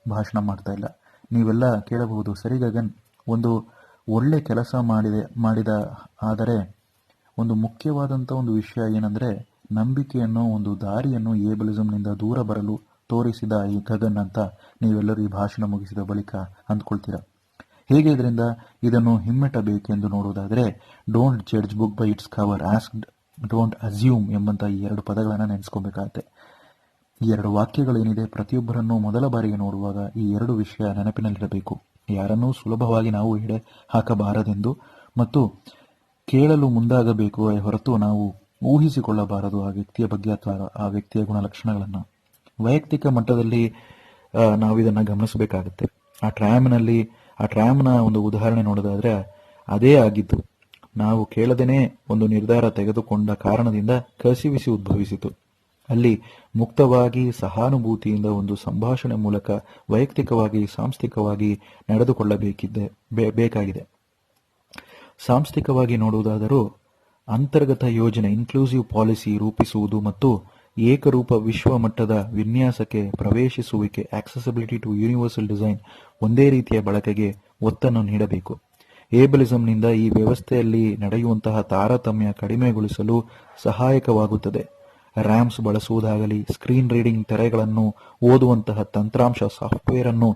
ಭಾಷಣ ಮಾಡ್ತಾ ಇಲ್ಲ. ನೀವೆಲ್ಲ ಕೇಳಬಹುದು, ಸರಿ ಗಗನ್, ಒಂದು ಒಳ್ಳೆ ಕೆಲಸ ಮಾಡಿದ ಆದರೆ ಒಂದು ಮುಖ್ಯವಾದಂಥ ಒಂದು ವಿಷಯ ಏನಂದರೆ, ನಂಬಿಕೆಯನ್ನು, ಒಂದು ದಾರಿಯನ್ನು ಏಬಲಿಸಂನಿಂದ ದೂರ ಬರಲು ತೋರಿಸಿದ ಈ ಗಗನ್ ಅಂತ ನೀವೆಲ್ಲರೂ ಈ ಭಾಷಣ ಮುಗಿಸಿದ ಬಳಿಕ ಅಂದ್ಕೊಳ್ತೀರಾ. ಹೇಗೆ ಇದರಿಂದ ಇದನ್ನು ಹಿಮ್ಮೆಟ್ಟಬೇಕೆಂದು ನೋಡುವುದಾದರೆ, don't judge book by its cover, asked don't assume ಎಂಬಂತ ಈ 2 ಪದಗಳನ್ನು ನೆನೆಸ್ಕೊಬೇಕಾಗತ್ತೆ. ಈ 2 ವಾಕ್ಯಗಳೇನಿದೆ, ಪ್ರತಿಯೊಬ್ಬರನ್ನು ಮೊದಲ ಬಾರಿಗೆ ನೋಡುವಾಗ ಈ 2 ವಿಷಯ ನೆನಪಿನಲ್ಲಿರಬೇಕು. ಯಾರನ್ನೂ ಸುಲಭವಾಗಿ ನಾವು ಎಡೆ ಹಾಕಬಾರದೆಂದು ಮತ್ತು ಕೇಳಲು ಮುಂದಾಗಬೇಕು ಹೊರತು ನಾವು ಊಹಿಸಿಕೊಳ್ಳಬಾರದು ಆ ವ್ಯಕ್ತಿಯ ಬಗ್ಗೆ ಅಥವಾ ಆ ವ್ಯಕ್ತಿಯ ಗುಣಲಕ್ಷಣಗಳನ್ನು. ವೈಯಕ್ತಿಕ ಮಟ್ಟದಲ್ಲಿ ನಾವಿದನ್ನು ಗಮನಿಸಬೇಕಾಗುತ್ತೆ. ಆ ಟ್ರ್ಯಾಮ್ನ ಒಂದು ಉದಾಹರಣೆ ನೋಡೋದಾದ್ರೆ ಅದೇ ಆಗಿದ್ದು. ನಾವು ಕೇಳದೇನೆ ಒಂದು ನಿರ್ಧಾರ ತೆಗೆದುಕೊಂಡ ಕಾರಣದಿಂದ ಕಸಿವಿಸಿ ಉದ್ಭವಿಸಿತು. ಅಲ್ಲಿ ಮುಕ್ತವಾಗಿ ಸಹಾನುಭೂತಿಯಿಂದ ಒಂದು ಸಂಭಾಷಣೆ ಮೂಲಕ ವೈಯಕ್ತಿಕವಾಗಿ ಸಾಂಸ್ಥಿಕವಾಗಿ ಬೇಕಾಗಿದೆ. ಸಾಂಸ್ಥಿಕವಾಗಿ ನೋಡುವುದಾದರೂ ಅಂತರ್ಗತ ಯೋಜನೆ ಇನ್ಕ್ಲೂಸಿವ್ ಪಾಲಿಸಿ ರೂಪಿಸುವುದು ಮತ್ತು ಏಕರೂಪ ವಿಶ್ವ ಮಟ್ಟದ ವಿನ್ಯಾಸಕ್ಕೆ ಪ್ರವೇಶಿಸುವಿಕೆ ಆಕ್ಸೆಸಿಬಿಲಿಟಿ ಟು ಯೂನಿವರ್ಸಲ್ ಡಿಸೈನ್ ಒಂದೇ ರೀತಿಯ ಬಳಕೆಗೆ ಒತ್ತನ್ನು ನೀಡಬೇಕು. ಏಬಲಿಸಂನಿಂದ ಈ ವ್ಯವಸ್ಥೆಯಲ್ಲಿ ನಡೆಯುವಂತಹ ತಾರತಮ್ಯ ಕಡಿಮೆಗೊಳಿಸಲು ಸಹಾಯಕವಾಗುತ್ತದೆ. ರ್ಯಾಮ್ಸ್ ಬಳಸುವುದಾಗಲಿ, ಸ್ಕ್ರೀನ್ ರೀಡಿಂಗ್ ತೆರೆಗಳನ್ನು ಓದುವಂತಹ ತಂತ್ರಾಂಶ ಸಾಫ್ಟ್ವೇರ್ ಅನ್ನು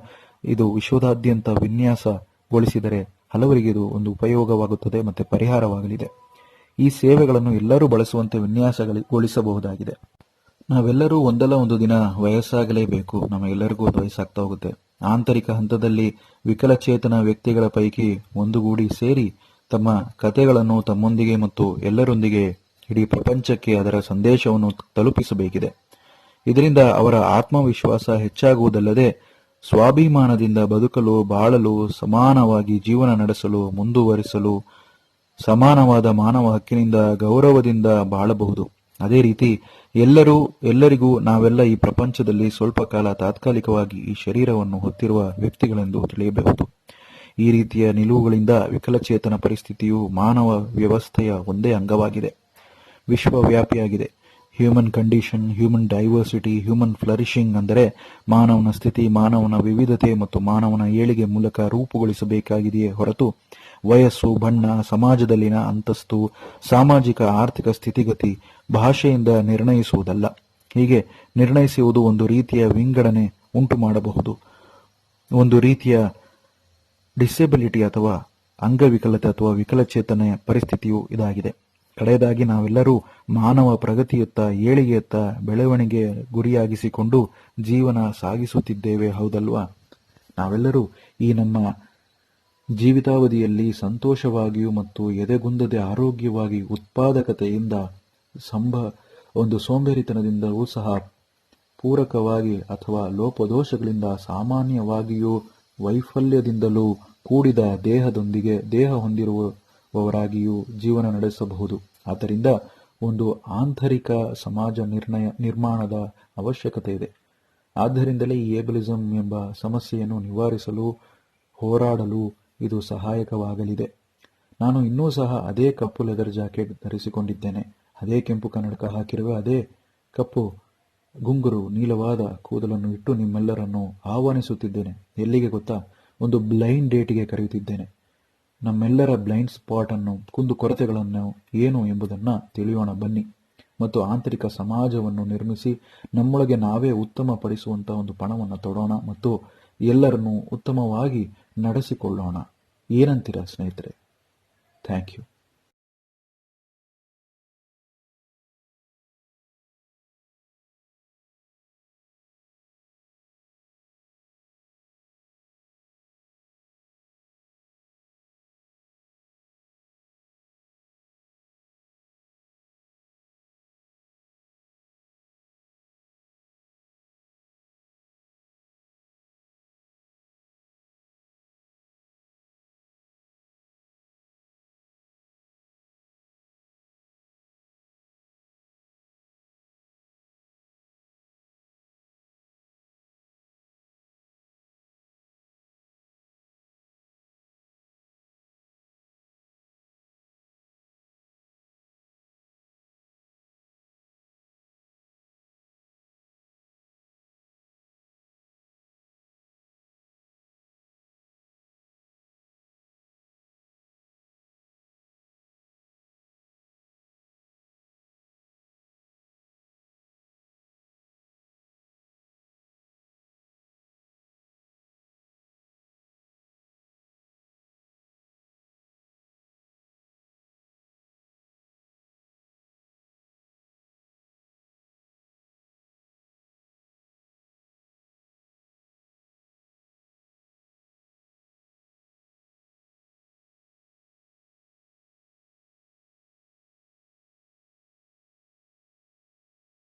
ಇದು ವಿಶ್ವದಾದ್ಯಂತ ವಿನ್ಯಾಸಗೊಳಿಸಿದರೆ ಹಲವರಿಗೆ ಇದು ಒಂದು ಉಪಯೋಗವಾಗುತ್ತದೆ ಮತ್ತು ಪರಿಹಾರವಾಗಲಿದೆ. ಈ ಸೇವೆಗಳನ್ನು ಎಲ್ಲರೂ ಬಳಸುವಂತೆ ವಿನ್ಯಾಸಗೊಳಿಸಬಹುದಾಗಿದೆ. ನಾವೆಲ್ಲರೂ ಒಂದಲ್ಲ ಒಂದು ದಿನ ವಯಸ್ಸಾಗಲೇಬೇಕು. ನಮಗೆಲ್ಲರಿಗೂ ಒಂದು ವಯಸ್ಸಾಗ್ತಾ ಹೋಗುತ್ತೆ. ಆಂತರಿಕ ಹಂತದಲ್ಲಿ ವಿಕಲಚೇತನ ವ್ಯಕ್ತಿಗಳ ಪೈಕಿ ಒಂದುಗೂಡಿ ಸೇರಿ ತಮ್ಮ ಕಥೆಗಳನ್ನು ತಮ್ಮೊಂದಿಗೆ ಮತ್ತು ಎಲ್ಲರೊಂದಿಗೆ ಇಡೀ ಪ್ರಪಂಚಕ್ಕೆ ಅದರ ಸಂದೇಶವನ್ನು ತಲುಪಿಸಬೇಕಿದೆ. ಇದರಿಂದ ಅವರ ಆತ್ಮವಿಶ್ವಾಸ ಹೆಚ್ಚಾಗುವುದಲ್ಲದೆ ಸ್ವಾಭಿಮಾನದಿಂದ ಬದುಕಲು, ಬಾಳಲು, ಸಮಾನವಾಗಿ ಜೀವನ ನಡೆಸಲು, ಮುಂದುವರಿಸಲು, ಸಮಾನವಾದ ಮಾನವ ಹಕ್ಕಿನಿಂದ ಗೌರವದಿಂದ ಬಾಳಬಹುದು. ಅದೇ ರೀತಿ ಎಲ್ಲರಿಗೂ ನಾವೆಲ್ಲ ಈ ಪ್ರಪಂಚದಲ್ಲಿ ಸ್ವಲ್ಪ ಕಾಲ ತಾತ್ಕಾಲಿಕವಾಗಿ ಈ ಶರೀರವನ್ನು ಹೊತ್ತಿರುವ ವ್ಯಕ್ತಿಗಳೆಂದು ತಿಳಿಯಬಹುದು. ಈ ರೀತಿಯ ನಿಲುವುಗಳಿಂದ ವಿಕಲಚೇತನ ಪರಿಸ್ಥಿತಿಯು ಮಾನವ ವ್ಯವಸ್ಥೆಯ ಒಂದೇ ಅಂಗವಾಗಿದೆ, ವಿಶ್ವವ್ಯಾಪಿಯಾಗಿದೆ. Human condition, human diversity, human flourishing ಅಂದರೆ ಮಾನವನ ಸ್ಥಿತಿ, ಮಾನವನ ವಿವಿಧತೆ ಮತ್ತು ಮಾನವನ ಏಳಿಗೆ ಮೂಲಕ ರೂಪುಗೊಳಿಸಬೇಕಾಗಿದೆಯೇ ಹೊರತು ವಯಸ್ಸು, ಬಣ್ಣ, ಸಮಾಜದಲ್ಲಿನ ಅಂತಸ್ತು, ಸಾಮಾಜಿಕ ಆರ್ಥಿಕ ಸ್ಥಿತಿಗತಿ, ಭಾಷೆಯಿಂದ ನಿರ್ಣಯಿಸುವುದಲ್ಲ. ಹೀಗೆ ನಿರ್ಣಯಿಸುವುದು ಒಂದು ರೀತಿಯ ವಿಂಗಡಣೆ ಉಂಟು ಮಾಡಬಹುದು. ಒಂದು ರೀತಿಯ ಡಿಸೆಬಿಲಿಟಿ ಅಥವಾ ಅಂಗವಿಕಲತೆ ಅಥವಾ ವಿಕಲಚೇತನ ಪರಿಸ್ಥಿತಿಯು ಇದಾಗಿದೆ. ಕಡೆಯದಾಗಿ ನಾವೆಲ್ಲರೂ ಮಾನವ ಪ್ರಗತಿಯತ್ತ, ಏಳಿಗೆಯತ್ತ, ಬೆಳವಣಿಗೆ ಗುರಿಯಾಗಿಸಿಕೊಂಡು ಜೀವನ ಸಾಗಿಸುತ್ತಿದ್ದೇವೆ, ಹೌದಲ್ವಾ? ನಾವೆಲ್ಲರೂ ಈ ನಮ್ಮ ಜೀವಿತಾವಧಿಯಲ್ಲಿ ಸಂತೋಷವಾಗಿಯೂ ಮತ್ತು ಎದೆಗುಂದದೆ ಆರೋಗ್ಯವಾಗಿ ಉತ್ಪಾದಕತೆಯಿಂದ ಒಂದು ಸೋಂಬೇರಿತನದಿಂದಲೂ ಸಹ ಪೂರಕವಾಗಿ ಅಥವಾ ಲೋಪದೋಷಗಳಿಂದ ಸಾಮಾನ್ಯವಾಗಿಯೂ ವೈಫಲ್ಯದಿಂದಲೂ ಕೂಡಿದ ದೇಹ ಹೊಂದಿರುವವರಾಗಿಯೂ ಜೀವನ ನಡೆಸಬಹುದು. ಆದ್ದರಿಂದ ಒಂದು ಆಂತರಿಕ ಸಮಾಜ ನಿರ್ಮಾಣದ ಅವಶ್ಯಕತೆ ಇದೆ. ಆದ್ದರಿಂದಲೇ ಈ ಏಬಲಿಸಂ ಎಂಬ ಸಮಸ್ಯೆಯನ್ನು ನಿವಾರಿಸಲು ಹೋರಾಡಲು ಇದು ಸಹಾಯಕವಾಗಲಿದೆ. ನಾನು ಇನ್ನೂ ಸಹ ಅದೇ ಕಪ್ಪು ಲೆದರ್ ಜಾಕೆಟ್ ಧರಿಸಿಕೊಂಡಿದ್ದೇನೆ, ಅದೇ ಕೆಂಪು ಕನ್ನಡಕ ಹಾಕಿರುವ, ಅದೇ ಕಪ್ಪು ಗುಂಗುರು ನೀಳವಾದ ಕೂದಲನ್ನು ಇಟ್ಟು ನಿಮ್ಮೆಲ್ಲರನ್ನು ಆಹ್ವಾನಿಸುತ್ತಿದ್ದೇನೆ. ಎಲ್ಲಿಗೆ ಗೊತ್ತಾ? ಒಂದು ಬ್ಲೈಂಡ್ ಡೇಟಿಗೆ ಕರೆಯುತ್ತಿದ್ದೇನೆ. ನಮ್ಮೆಲ್ಲರ ಬ್ಲೈಂಡ್ ಸ್ಪಾಟ್ ಅನ್ನು, ಕುಂದುಕೊರತೆಗಳನ್ನು ಏನು ಎಂಬುದನ್ನು ತಿಳಿಯೋಣ ಬನ್ನಿ, ಮತ್ತು ಆಂತರಿಕ ಸಮಾಜವನ್ನು ನಿರ್ಮಿಸಿ ನಮ್ಮೊಳಗೆ ನಾವೇ ಉತ್ತಮ ಪಡಿಸುವಂತಹ ಒಂದು ಪಣವನ್ನು ತೊಡೋಣ ಮತ್ತು ಎಲ್ಲರನ್ನೂ ಉತ್ತಮವಾಗಿ ನಡೆಸಿಕೊಳ್ಳೋಣ. ಏನಂತೀರಾ ಸ್ನೇಹಿತರೆ? Thank you.